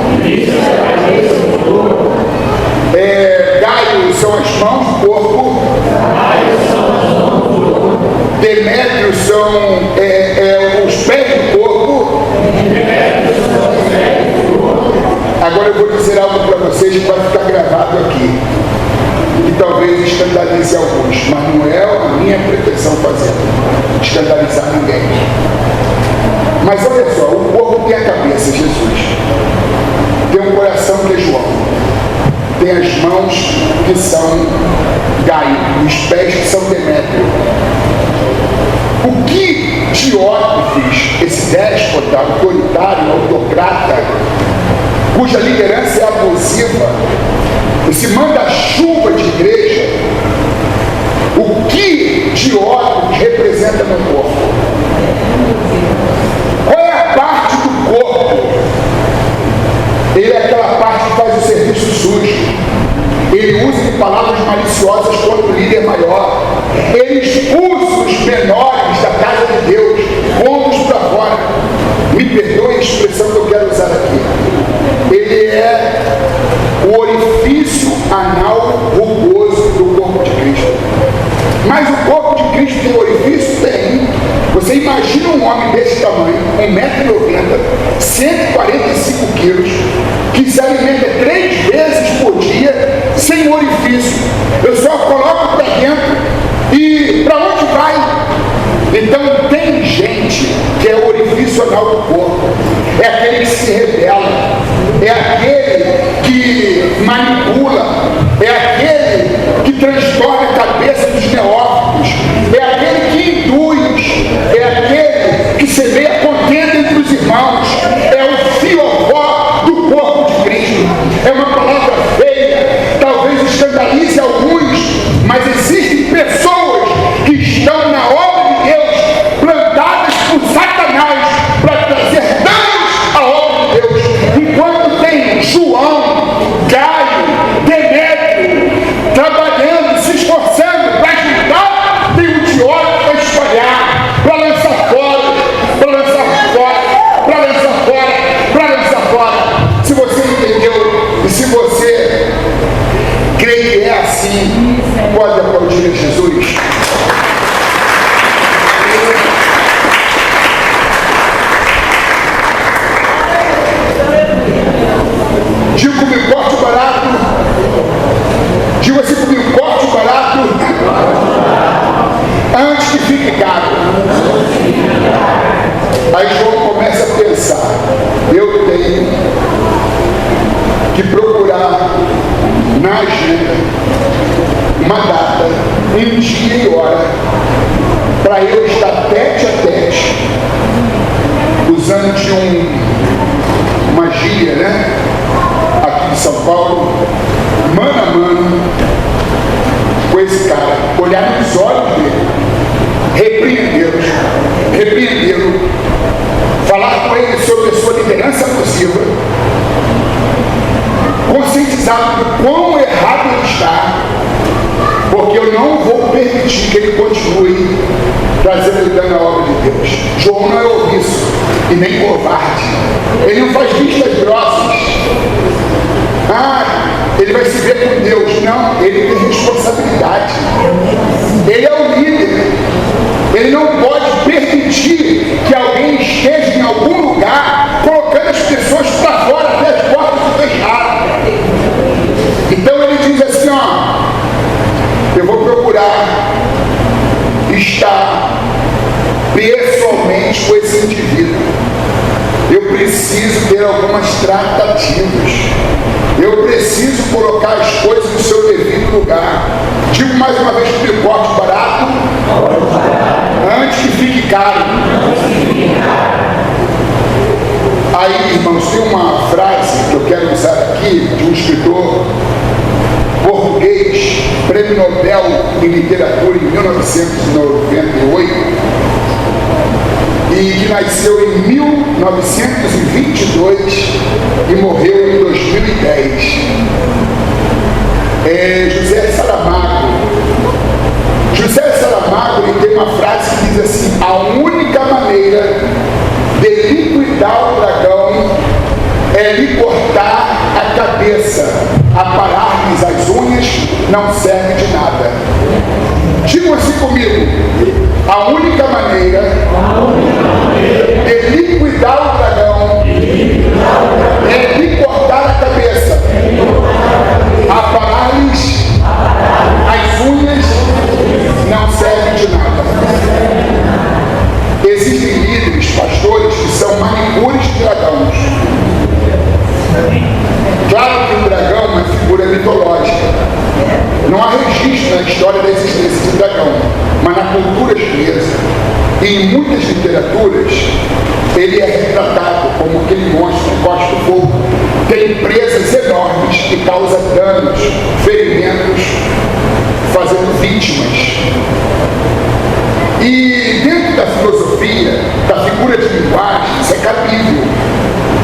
Gaio são as mãos do corpo. Demétrio são os pés do corpo. Agora eu vou dizer algo para vocês que vai ficar gravado aqui, que talvez escandalize alguns, mas não é a minha pretensão fazer escandalizar ninguém. Mas olha só, o corpo tem a cabeça, Jesus, tem um coração que é João, tem as mãos que são Gaio, os pés que são Demétrio. O que Diótrefes, esse déspota, autoritário, autocrata, cuja liderança é abusiva, esse manda-chuva de igreja, o que de órgãos representa no corpo? Qual é a parte do corpo? Ele é aquela parte que faz o serviço sujo. Ele usa de palavras maliciosas contra o líder maior. Ele expulsa os menores da casa de Deus, pondo-os para fora. Me perdoe a expressão que eu quero usar aqui. Ele é o orifício anal rugoso do corpo de Cristo. Mas o corpo de Cristo tem orifício? Tem. Você imagina um homem desse tamanho, 1,90 m, 145 quilos, que se alimenta 3 vezes por dia, sem orifício. Eu só coloco para dentro e para onde vai? Então tem gente que é o orifício anal do corpo. É aquele que se rebela, é aquele que manipula, é aquele que transtorna a cabeça dos neófitos, é aquele que induz, é aquele que semeia contenda entre os irmãos, é o fiofó do corpo de Cristo. É uma palavra feia, talvez escandalize alguns, mas existem pessoas que estão na obra de Deus, plantadas por Satanás para trazer danos à obra de Deus, enquanto tem João, Gaio, Demétrio trabalhando, se esforçando para ajudar, tem um teórico para espalhar, para lançar fora, para lançar fora, para lançar fora, para lançar fora. Se você entendeu e se você crê que é assim, pode aplaudir a Jesus. Digo comigo, corte barato. Digo assim comigo, corte barato antes que fique caro. Aí João começa a pensar, eu tenho que procurar na agenda uma data, um dia e hora, para eu estar tete a tete, usando de uma gíria, né? Aqui de São Paulo, mano a mano, com esse cara, olhar nos olhos dele, repreendê-lo, falar com ele sobre a sua liderança abusiva, conscientizado do quão errado ele está, porque eu não vou permitir que ele continue trazendo dano à obra de Deus. João não é omisso e nem covarde. Ele não faz vistas grossas. Ele vai se ver com Deus. Não, ele tem responsabilidade. Ele é o líder. Ele não pode permitir que alguém esteja em algum lugar colocando as pessoas para fora até as portas se fecharem. Então ele diz assim, eu vou procurar estar pessoalmente com esse indivíduo. Eu preciso ter algumas tratativas. Eu preciso colocar as coisas no seu devido lugar. Digo mais uma vez que o corte barato antes que fique caro. Aí, irmãos, tem uma frase que eu quero usar aqui de um escritor português, prêmio Nobel em literatura em 1998, e que nasceu em 1922 e morreu em 2010. José Saramago. José Saramago, ele tem uma frase que diz assim: a única maneira de liquidar o dragão é lhe cortar a cabeça, aparar-lhes as unhas não serve de nada. Digam assim comigo: a única maneira de liquidar o dragão é lhe cortar a cabeça, aparar-lhes as unhas não serve de nada. Existem líderes, pastores, que são manicures de dragões. Claro que o dragão é uma figura mitológica. Não há registro na história da existência de dragão, mas na cultura chinesa e em muitas literaturas ele é retratado como aquele monstro que gosta do fogo. tem presas enormes que causam danos, ferimentos, fazendo vítimas. E dentro da filosofia, da figura de linguagem, isso é cabível.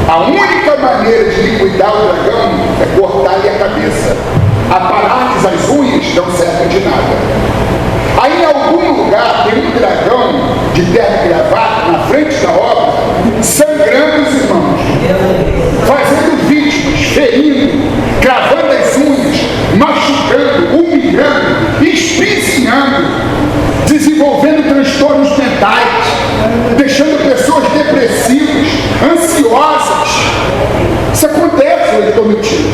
A única maneira de liquidar o dragão é cortar-lhe a cabeça. Aparar-lhes as unhas não serve de nada. Aí em algum lugar tem um dragão de terno e gravata na frente da obra, sangrando os irmãos, fazendo vítimas, ferindo, cravando as unhas, machucando, humilhando, espizinhando, desenvolvendo transtornos mentais, deixando pessoas depressivas, ansiosas. Isso acontece, eu estou mentindo.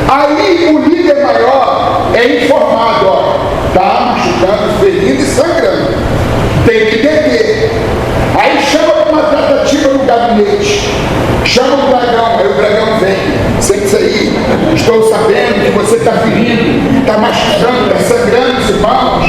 Aí o líder maior é informado, ó, está machucando, ferindo e sangrando, tem que deter. Aí chama para uma tratativa no gabinete, chama o dragão, aí o dragão vem, sente-se aí, estou sabendo que você está ferindo, está machucando, está sangrando os irmãos,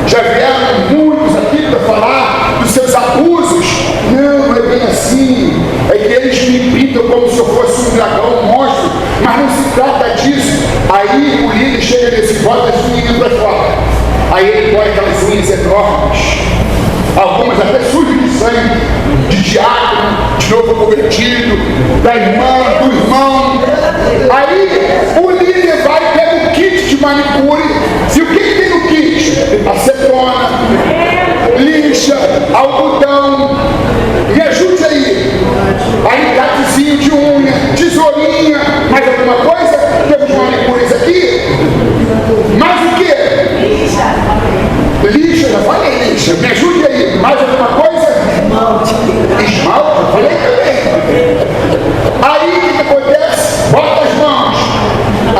já vieram muitos aqui para falar dos seus abusos. Não é bem assim, é que eles me pintam como se eu fosse um dragão, um monstro, mas não se trata disso. Aí o líder chega nesse bota as unhas para fora, aí ele põe aquelas unhas enormes, algumas até sujas de sangue, de diácono, de novo convertido, da irmã, do irmão. Aí o líder vai e pega o kit de manicure. E o que tem no kit? Acetona, lixa, algodão. Me ajude aí. Alicatezinho de unha, tesourinha, mais alguma coisa? Temos manicures aqui? Mais o quê? Lixa, já falei lixa. Me ajude aí. Mais alguma coisa? Esmalte. Esmalte? Eu falei também. Aí o que acontece? Bota as mãos.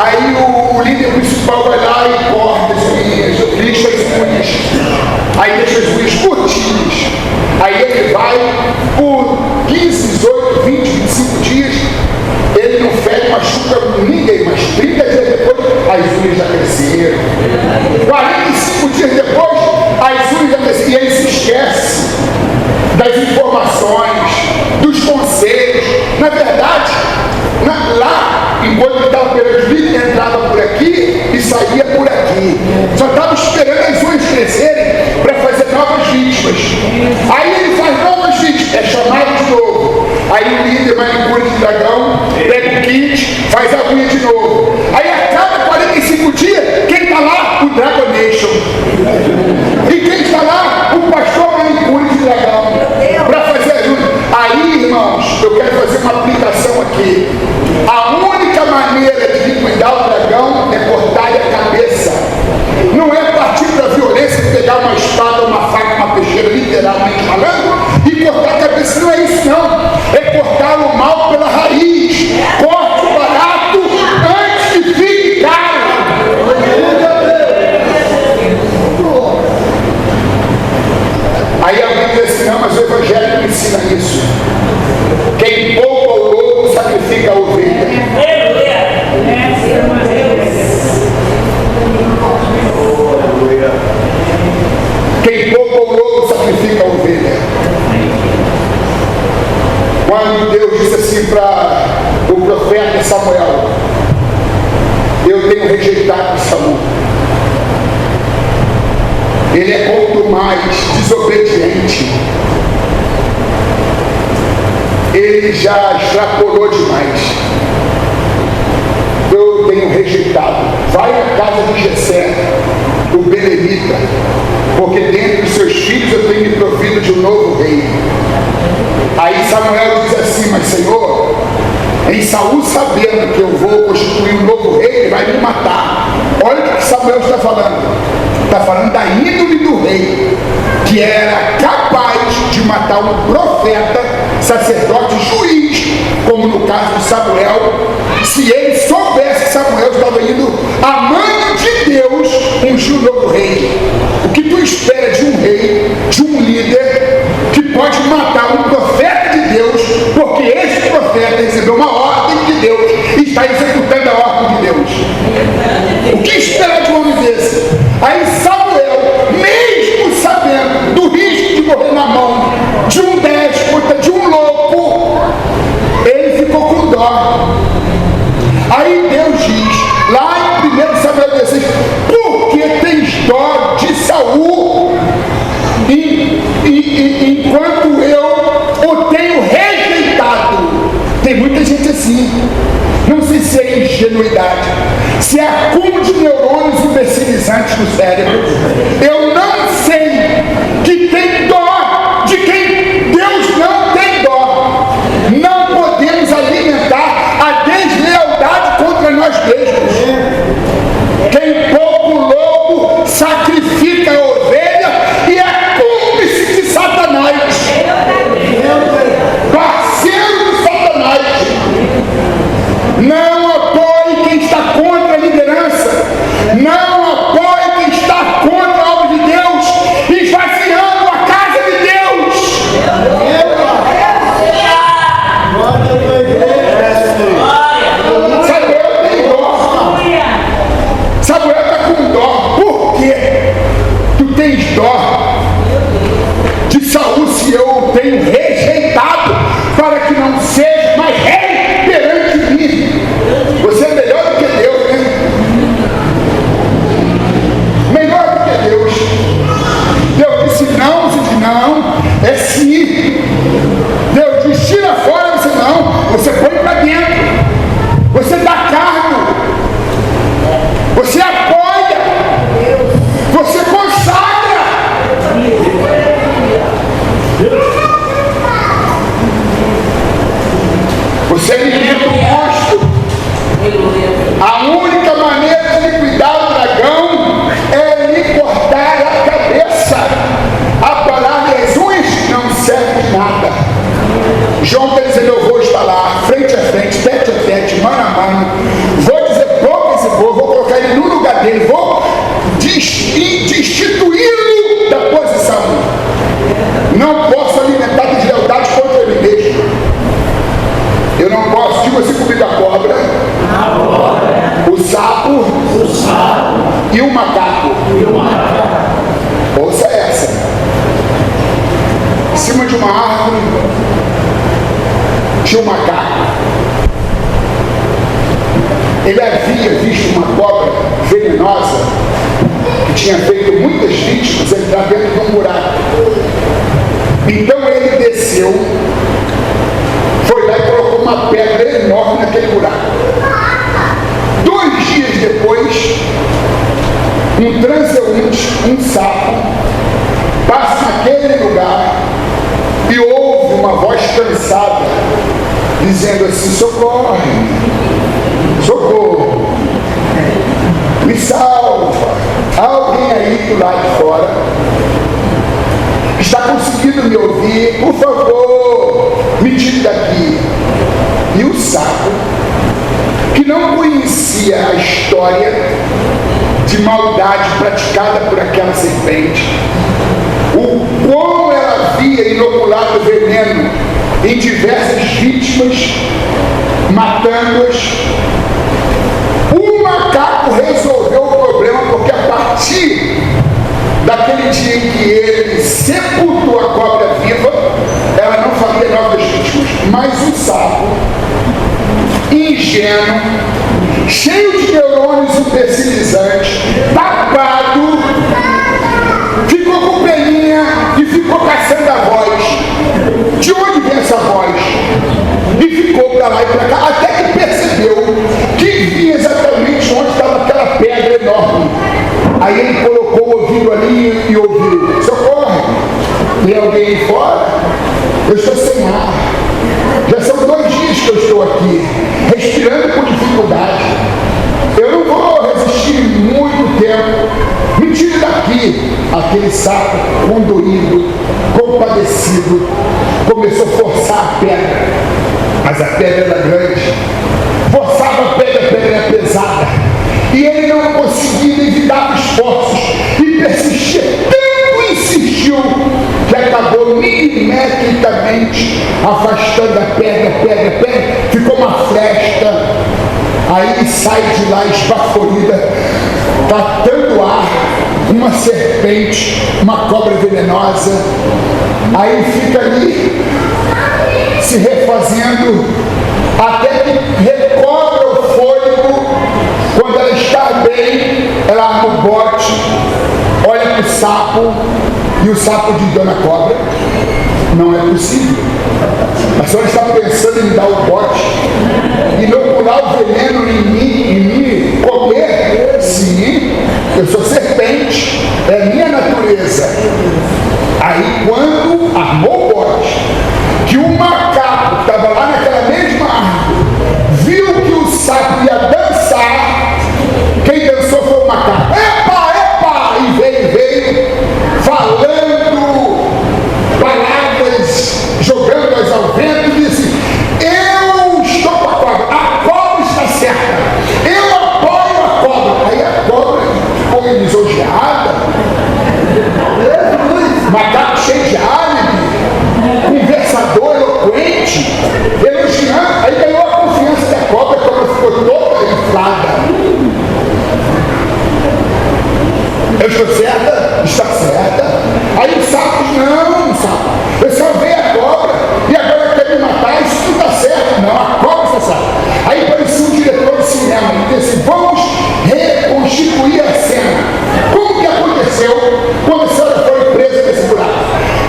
Aí o líder principal vai lá e corta as unhas, lixa as unhas. Aí deixa as unhas curtinhas. Aí ele vai por 15, 18, 20, 25 dias. Ele não fere, machuca ninguém, mas 30 dias depois as unhas já cresceram. 45 dias depois as unhas já cresceram. E ele se esquece das informações, dos conselhos. Na verdade, lá, enquanto ele estava operando o líder, entrava por aqui e saía por aqui. Só estava esperando as unhas crescerem para fazer novas vítimas. Aí ele faz novas vítimas, é chamado de novo. Aí o líder manicure de dragão, pega o kit, faz a unha de novo. Aí a cada 45 dias, quem está lá? O Dragonation. E quem está lá? O pastor manicure de dragão. Para fazer a unha. Aí, irmãos, eu quero fazer uma aplicação aqui. A única maneira de liquidar o dragão é cortar-lhe a cabeça. Não é partir para a violência, pegar uma espada, uma faca, uma peixeira, literalmente falando, e cortar a cabeça. Não é isso, não. É cortar o mal pela raiz. Corte o barato antes que fique caro. Aí alguém diz assim, não, mas o Evangelho não ensina isso. Quem poupa o lobo sacrifica a ovelha. Quem poupa o lobo sacrifica a ovelha. Quando Deus disse assim para o profeta Samuel, eu tenho rejeitado Samuel. Ele é quanto mais desobediente. Ele já extrapolou demais. Eu tenho rejeitado. Vai à casa de Jessé, o Belemita, porque dentre os seus filhos eu tenho me provido de um novo rei. Aí Samuel diz assim, mas Senhor, em Saul sabendo que eu vou constituir um novo rei, ele vai me matar. Olha o que Samuel está falando. Está falando da índole do rei, que era capaz de matar um profeta, sacerdote, juiz, como no caso de Samuel, se ele soubesse que Samuel estava indo a mãe de Deus ungir um novo rei. O que tu espera de um rei, de um líder, que pode matar um profeta de Deus, porque esse profeta recebeu uma ordem de Deus e está executando a ordem de Deus? O que espera de um homem desse? Aí Samuel, mesmo sabendo do risco de morrer na mão de um déspota, de um louco, ele ficou se é acúmulo de neurônios imbecilizantes no cérebro. Eu não sei que tem dó de quem Deus não tem dó. Não podemos alimentar a deslealdade contra nós mesmos. Quem poupa o lobo sacrifica a ovelha e é cúmplice de Satanás. Parceiro de Satanás. Não apoie quem está contra a liderança. Não apoie quem está contra a obra de Deus, esvaziando a casa de Deus. Samuel tem dó. Samuel está com dó. Por quê? Tu tens dó de Saul, se eu o tenho rejeitado, para que não seja mais rei perante mim. Você é melhor do que Deus, né? Melhor do que Deus. Deus disse não, você disse não, é sim. Deus disse tira fora, você não, você põe para dentro. Você dá cargo. Você apoia. Você consagra. Você alimenta o monstro. A única maneira de liquidar o dragão é lhe cortar a cabeça. Aparar-lhe as unhas não serve de nada. João está dizendo, eu vou falar frente a frente, tete a tete, mano a mano. Vou dizer poucas e boas, vou colocar ele no lugar dele, vou destituí-lo da posição. Não posso alimentar deslealdade contra ele mesmo. Eu não posso, digo assim comigo, a cobra, o sapo e o macaco. Ouça essa. Em cima de uma árvore tinha um macaco. Ele havia visto uma cobra venenosa que tinha feito muitas vítimas, ele estava dentro de um buraco. Então ele desceu, foi lá e colocou uma pedra enorme naquele buraco. 2 dias depois, um transeunte, um sapo, passa naquele lugar e ouve uma voz cansada dizendo assim: socorre, socorro, me salva, alguém aí do lado de fora está conseguindo me ouvir, por favor, me tire daqui. E o sapo, que não conhecia a história de maldade praticada por aquela serpente, o quão ela havia inoculado veneno em diversas vítimas, matando-as, o macaco resolveu o problema, porque a partir daquele dia em que ele sepultou a cobra viva, ela não faria novas vítimas. Mas o sapo, ingênuo, cheio de neurônios imbecilizantes, tapado, ficou com peninha e ficou caçando a voz. De onde vem essa voz? E ficou para lá e para cá, até que percebeu que vinha exatamente onde estava aquela pedra enorme. Aí ele colocou o ouvido ali e ouviu: socorre, tem alguém aí fora? Eu estou sem ar. Já são 2 dias que eu estou aqui, respirando com dificuldade. Eu não vou resistir muito tempo. Me tire daqui. Aquele sapo, condoído, compadecido, começou a forçar a pedra. Mas a pedra era grande. Forçava a pedra era pesada. E ele não conseguia evitar esforços. E persistia, tanto insistiu, que acabou milimetricamente afastando a pedra, ficou uma fresta. Aí ele sai de lá esbaforida, catando ar, uma serpente, uma cobra venenosa. Aí fica ali se refazendo até que recobra o fôlego. Quando ela está bem, ela arma o bote, olha para o sapo, e o sapo diz: dona cobra, não é possível. A senhora está pensando em dar o bote, inocular o veneno em mim, comer? Eu sou serpente, é minha natureza. Aí quando armou o bote, que o macaco que estava lá naquela mesma árvore viu que o sapo ia dançar, quem dançou foi o macaco. Epa, epa! E veio, falando palavras, jogando-as ao vento, e disse: eu estou com a cobra está certa, eu apoio a cobra. Aí a cobra ficou lisonjeada, macaco cheio de álibi, conversador, eloquente, elogiando. Aí ganhou a confiança da cobra, a cobra ficou toda inflada. Eu estou certa? Está certa. Aí o sapo diz: não, sapo, eu salvei a cobra e agora quer me matar, isso não está certo. Não, a cobra está certa. Aí apareceu um diretor de cinema e disse: vamos reconstituir a cena. Como que aconteceu quando a senhora foi presa nesse buraco?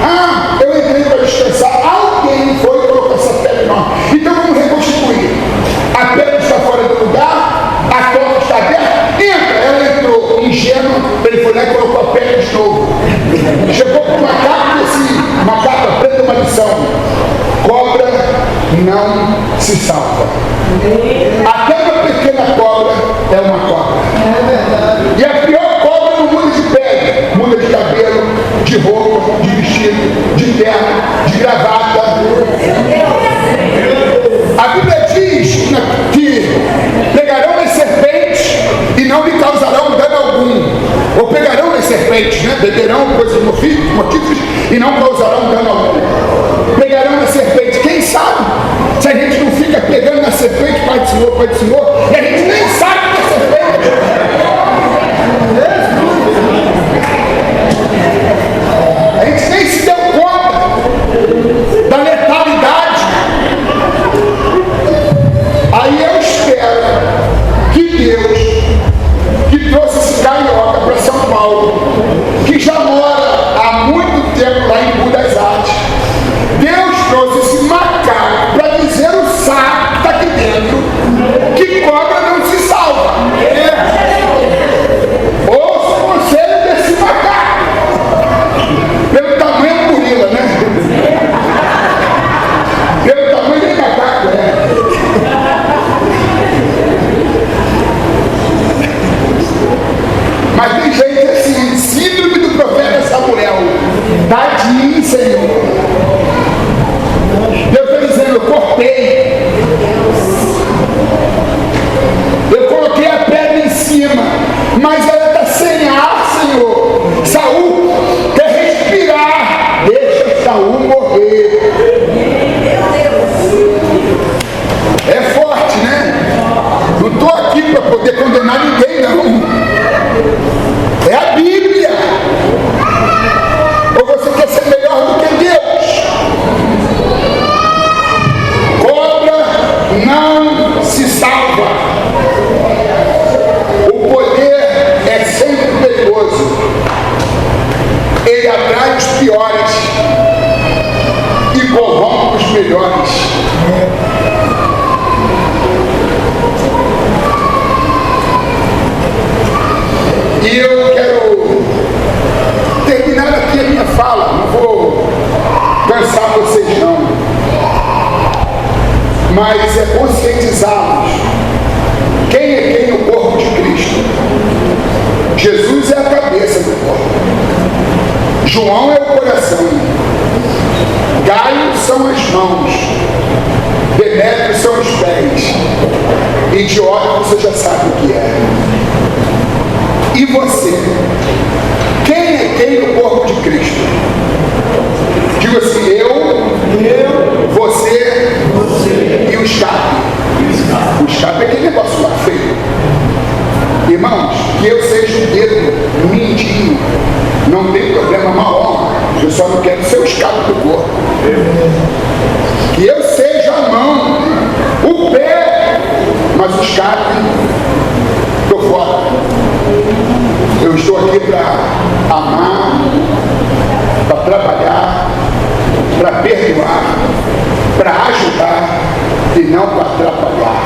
Ah, eu entrei para descansar, alguém foi e colocou essa pedra enorme. Então vamos reconstituir. A pedra está fora do lugar, a porta está aberta, entra. Ela entrou, ingênua, ele foi lá e colocou a pedra de novo. Chegou para o macaco e disse: macaco, aprenda uma lição. Cobra não se salva. Até uma pequena cobra é uma cobra. E a pior cobra não muda de pele, muda de cabelo, de roupa, de vestido, de terno, de gravata. A Bíblia diz que pegarão as serpentes e não lhe causarão dano algum. Ou pegarão as serpentes, né? Beberão coisas mortíferas e não causarão dano algum. Pegarão a serpente. Quem sabe se a gente não fica pegando na serpente, Pai do Senhor, e a gente nem sabe que é serpente. A gente nem se deu conta da letalidade. Aí eu espero que Deus, que trouxe esse carioca para São Paulo, que já mora há muito tempo lá em Budas Artes, Deus trouxe esse macaco para dizer o sapo que está aqui dentro que cobra não se salva. Ouça o conselho desse macaco. Pelo tamanho do gorila, né? Pelo tamanho do macaco, Mas tem gente assim, síndrome do profeta Samuel. Tadinho, Senhor. Deus está dizendo: eu cortei. Eu coloquei a pedra em cima, mas ela está sem ar, Senhor. Saul quer respirar. Deixa Saul morrer. É forte, né? Não estou aqui para poder condenar ninguém, não. É a Bíblia. Ou você quer ser melhor do que Deus? Cobra não se salva. O poder é sempre perigoso. Ele atrai os piores e corrompe os melhores. E eu quero terminar aqui a minha fala, não vou cansar vocês não, mas é conscientizá-los. Quem é quem no corpo de Cristo? Jesus é a cabeça do corpo, João é o coração, Gaio são as mãos, Demétrio são os pés, e Diótrefes você já sabe o que é. E você? Quem é quem no corpo de Cristo? Digo assim: eu, você e o escape. O escape é aquele negócio lá feio. Irmãos, que eu seja o dedo mindinho, não tem problema, uma honra. Eu só não quero ser o escape do corpo. Que eu seja a mão, o pé, mas o escape, estou fora. Eu estou aqui para amar, para trabalhar, para perdoar, para ajudar e não para atrapalhar.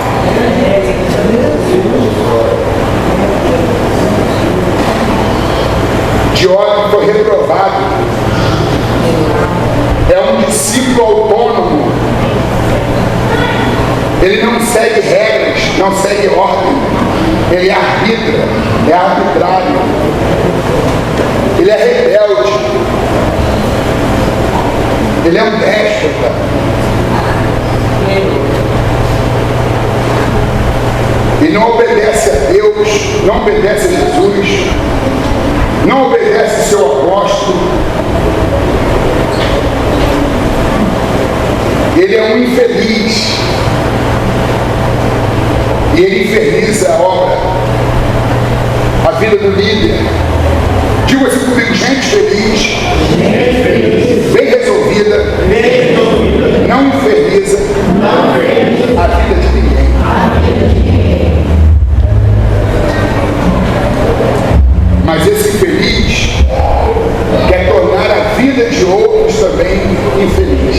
arbitra, é arbitrário. Ele é rebelde. Ele é um déspota. Ele não obedece a Deus, não obedece a Jesus, não obedece ao seu apóstolo. Ele é um infeliz. E ele inferniza a obra, a vida do líder. Diga assim comigo: gente feliz, bem resolvida, não inferniza a vida de ninguém. Mas esse infeliz quer tornar a vida de outros também infeliz.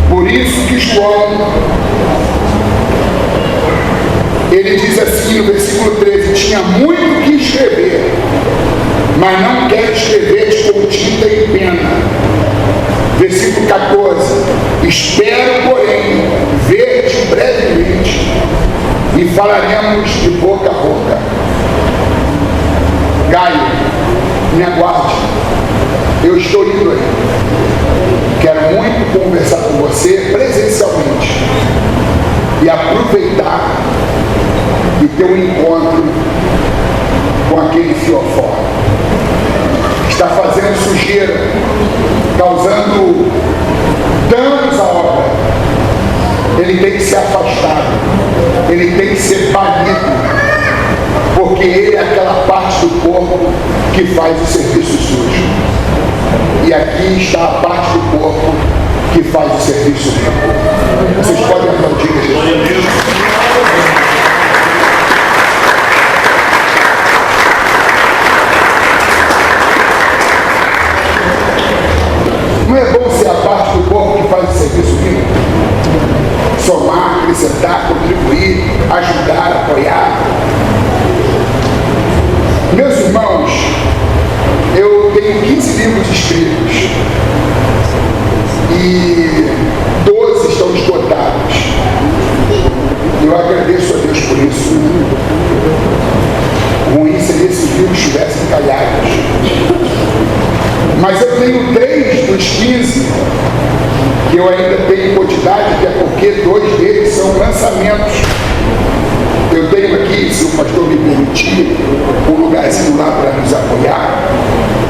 Por isso que João, ele diz assim no versículo 13: tinha muito que escrever, mas não quero escrever com tinta e pena. Versículo 14: espero, porém, ver-te brevemente e falaremos de boca a boca. Gaio, me aguarde, eu estou indo aí. Quero muito conversar com você presencialmente e aproveitar o teu encontro com aquele fiofó que está fazendo sujeira, causando danos à obra. Ele tem que ser afastado, ele tem que ser banido, porque ele é aquela parte do corpo que faz o serviço sujo. E aqui está a parte do corpo que faz o serviço limpo. Vocês podem aplaudir Jesus. Não é bom ser a parte do corpo que faz o serviço limpo? Somar, acrescentar, contribuir, ajudar, apoiar. Meus irmãos, eu tenho 15 livros escritos e 12 estão esgotados. Eu agradeço a Deus por isso. Ruim seria se os livros estivessem calhados. Mas eu tenho 3 dos 15 que eu ainda tenho em quantidade, que é porque 2 deles são lançamentos. Eu tenho aqui, se o pastor me permitir, um lugarzinho lá para nos apoiar,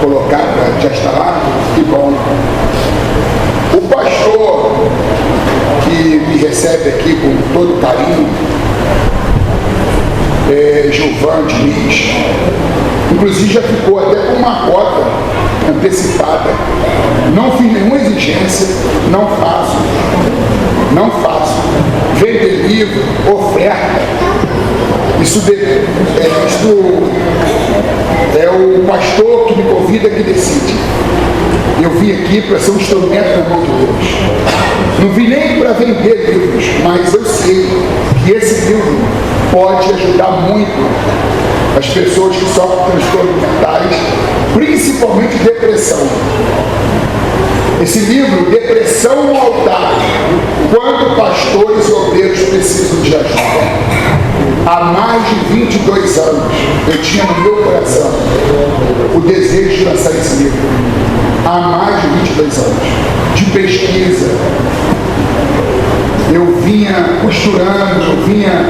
colocar para já estar lá, que bom. O pastor que me recebe aqui com todo carinho, Gilvan Diniz, inclusive já ficou até com uma cota antecipada. Não fiz nenhuma exigência, não faço. Vender livro, oferta, isso é o pastor que me convida que decide. Eu vim aqui para ser um instrumento na mão de Deus. Não vim nem para vender livros, mas eu sei que esse livro pode ajudar muito as pessoas que sofrem transtornos mentais, principalmente depressão. Esse livro, Depressão no Altar, quando pastores e obreiros precisam de ajuda. Há mais de 22 anos, eu tinha no meu coração o desejo de lançar esse livro. Há mais de 22 anos, de pesquisa. Eu vinha costurando, eu vinha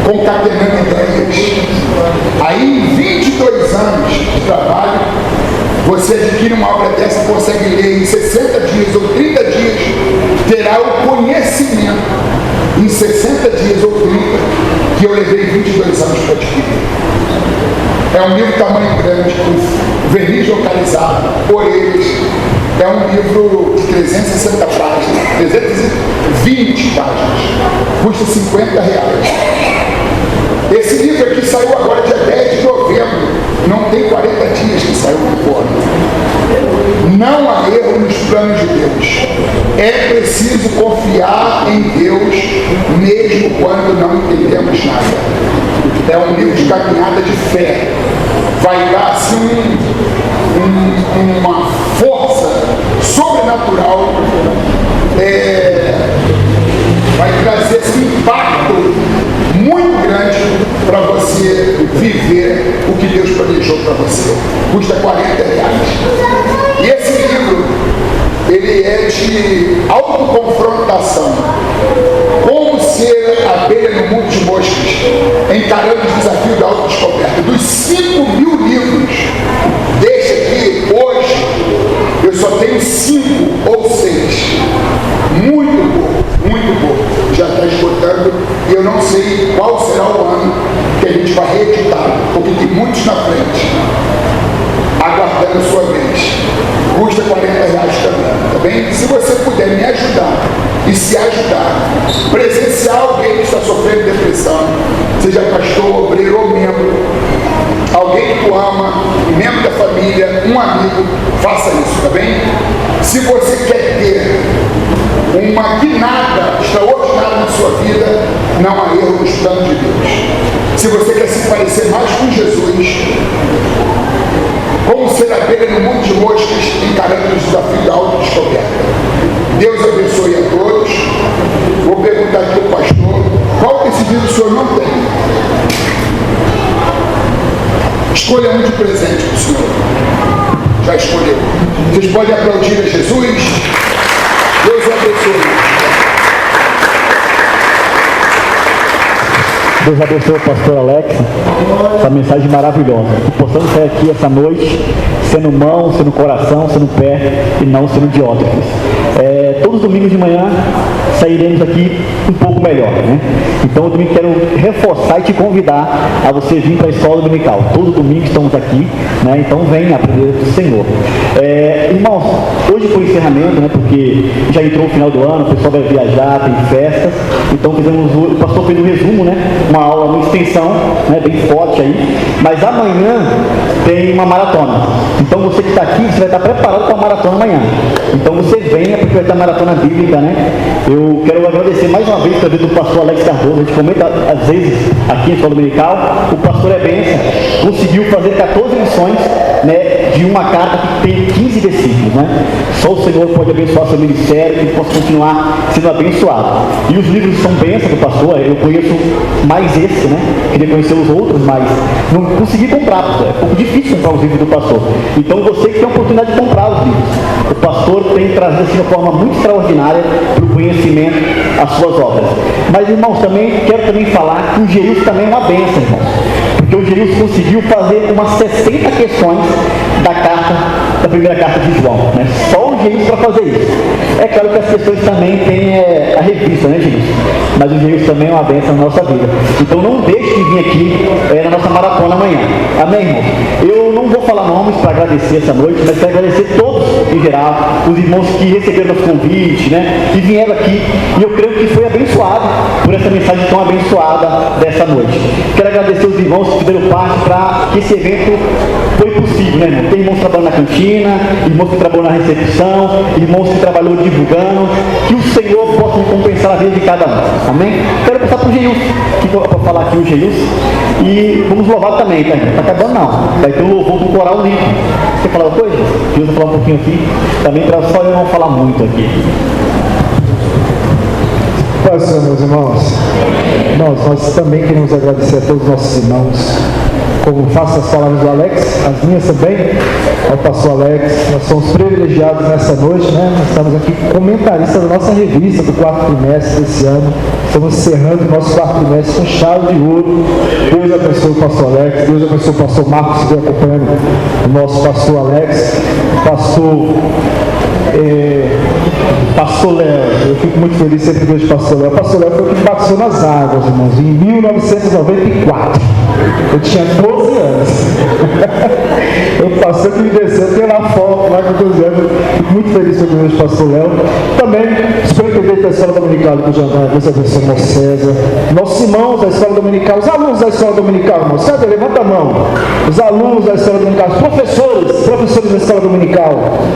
concatenando ideias. Aí, em 22 anos de trabalho, você adquire uma obra dessa, consegue ler em 60 dias ou 30 dias, terá o conhecimento em 60 dias ou 30 que eu levei 22 anos para adquirir. É um livro tamanho grande, com verniz localizado, orelhas. É um livro de 360 páginas, 320 páginas, custa R$50. Esse livro aqui saiu agora dia 10 de novembro, não tem 40 dias que saiu do forno. Não há erro nos planos de Deus. É preciso confiar em Deus, mesmo quando não entendemos nada. É um livro de caminhada de fé. Vai dar assim uma força sobrenatural, vai trazer esse impacto muito grande para você. você viver o que Deus planejou para você. Custa R$40. E esse livro, ele é de autoconfrontação. Como ser abelha no mundo de moscas, encarando os desafios da autodescoberta. Dos 5.000 livros deste aqui, hoje, eu só tenho 5 ou 6. Muito pouco. Já está esgotando e eu não sei qual será o ano que a gente vai reeditar, porque tem muitos na frente, aguardando a sua vez. Custa R$40 também, tá bem? Se você puder me ajudar e se ajudar, presenciar alguém que está sofrendo depressão, seja pastor, obreiro ou membro, alguém que tu ama, membro da família, um amigo, faça isso, tá bem? Se você quer ter uma guinada extraordinária na sua vida, não há erro nos planos de Deus. Se você quer se parecer mais com Jesus, como ser abelha no mundo de moscas, encarando os desafios da autodescoberta. Deus abençoe a todos. Vou perguntar aqui ao pastor, qual desse livro o senhor não tem? Escolha um de presente para o senhor. Já escolheu. Vocês podem aplaudir a Jesus. Deus abençoe. Deus abençoe o pastor Alex, essa mensagem maravilhosa. Que possamos sair aqui essa noite, sendo mão, sendo coração, sendo pé e não sendo diótrofes. Todos os domingos de manhã sairemos aqui um pouco melhor, né? Então eu também quero reforçar e te convidar a você vir para a escola dominical. Todo domingo estamos aqui, né? Então venha aprender do Senhor. Irmãos, hoje foi o encerramento, né? Porque já entrou o final do ano, o pessoal vai viajar, tem festas. Então o pastor fez um resumo, né? Uma aula, uma extensão, né? Bem forte aí. Mas amanhã tem uma maratona. Então você que está aqui, você vai estar preparado para a maratona amanhã. Então você venha, porque vai estar maratona bíblica, né? Eu quero agradecer mais uma vez do pastor Alex Cardoso. A gente comenta às vezes aqui na escola dominical. O pastor é bênção, conseguiu fazer 14 lições, né, de uma carta que tem 15 versículos, né? Só o Senhor pode abençoar seu ministério, que ele possa continuar sendo abençoado. E os livros são bênçãos do pastor. Eu conheço mais esse, né? Queria conhecer os outros, mas não consegui comprar. É um pouco difícil comprar os livros do pastor. Então você que tem a oportunidade de comprar os livros. O pastor tem trazido assim, de uma forma muito extraordinária para o conhecimento as suas obras. Mas, irmãos, quero também falar que o Geilson também é uma bênção, irmãos. Porque o Geilson conseguiu fazer umas 60 questões da primeira carta de João, né? Só o Geilson para fazer isso. É claro que as questões também têm a revista, né, Geilson? Mas o Geilson também é uma bênção na nossa vida. Então não deixe de vir aqui na nossa maratona amanhã. Amém, irmão? Eu não vou falar nomes para agradecer essa noite, mas quero agradecer todos em geral, os irmãos que receberam nosso convite, né? Que vieram aqui. E eu creio que foi abençoado por essa mensagem tão abençoada dessa noite. Quero agradecer os irmãos que fizeram parte para que esse evento foi possível, né, irmão? Tem irmãos que trabalham na cantina, irmãos que trabalham na recepção, irmãos que trabalham divulgando. Que o Senhor possa recompensar a vida de cada um. Amém? Quero passar para o Geilson, para falar aqui o Geilson. E vamos louvar também, tá? Não está acabando não. Vai ter um louvor do coral limpo. Quer falar uma coisa? Deus vai falar um pouquinho aqui. Também para só eu não falar muito aqui. Paz, Senhor, meus irmãos. Nós também queremos agradecer a todos os nossos irmãos. Como faço as palavras do Alex, as minhas também, ao pastor Alex, nós somos privilegiados nessa noite, né? Nós estamos aqui comentaristas da nossa revista do 4º trimestre desse ano. Estamos encerrando o nosso 4º trimestre com chave de ouro. Deus abençoe o pastor Alex, Deus abençoe o pastor Marcos, que vem acompanhando o nosso pastor Alex, pastor Léo. Eu fico muito feliz sempre que vejo o pastor Léo. O pastor Léo foi o que batizou nas águas, irmãos, em 1994. Eu tinha 12 anos. O pastor que me desceu, tem lá foto lá com 12 anos. Fico muito feliz que vejo o pastor Léo. Também, superintendente da escola dominical do Jandaia, Deus abençoe o nosso César. Nossos irmãos da escola dominical, os alunos da escola dominical, irmão. César, levanta a mão. Os alunos da escola dominical, os professores da escola dominical,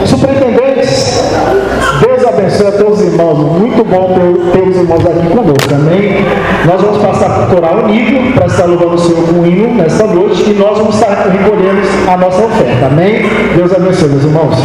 superintendentes. Deus abençoe a todos os irmãos. Muito bom ter os irmãos aqui conosco. Amém? Nós vamos passar para o coral Nível para estar louvando o Senhor com o hino nesta noite e nós vamos estar recolhendo a nossa oferta. Amém? Deus abençoe, meus irmãos.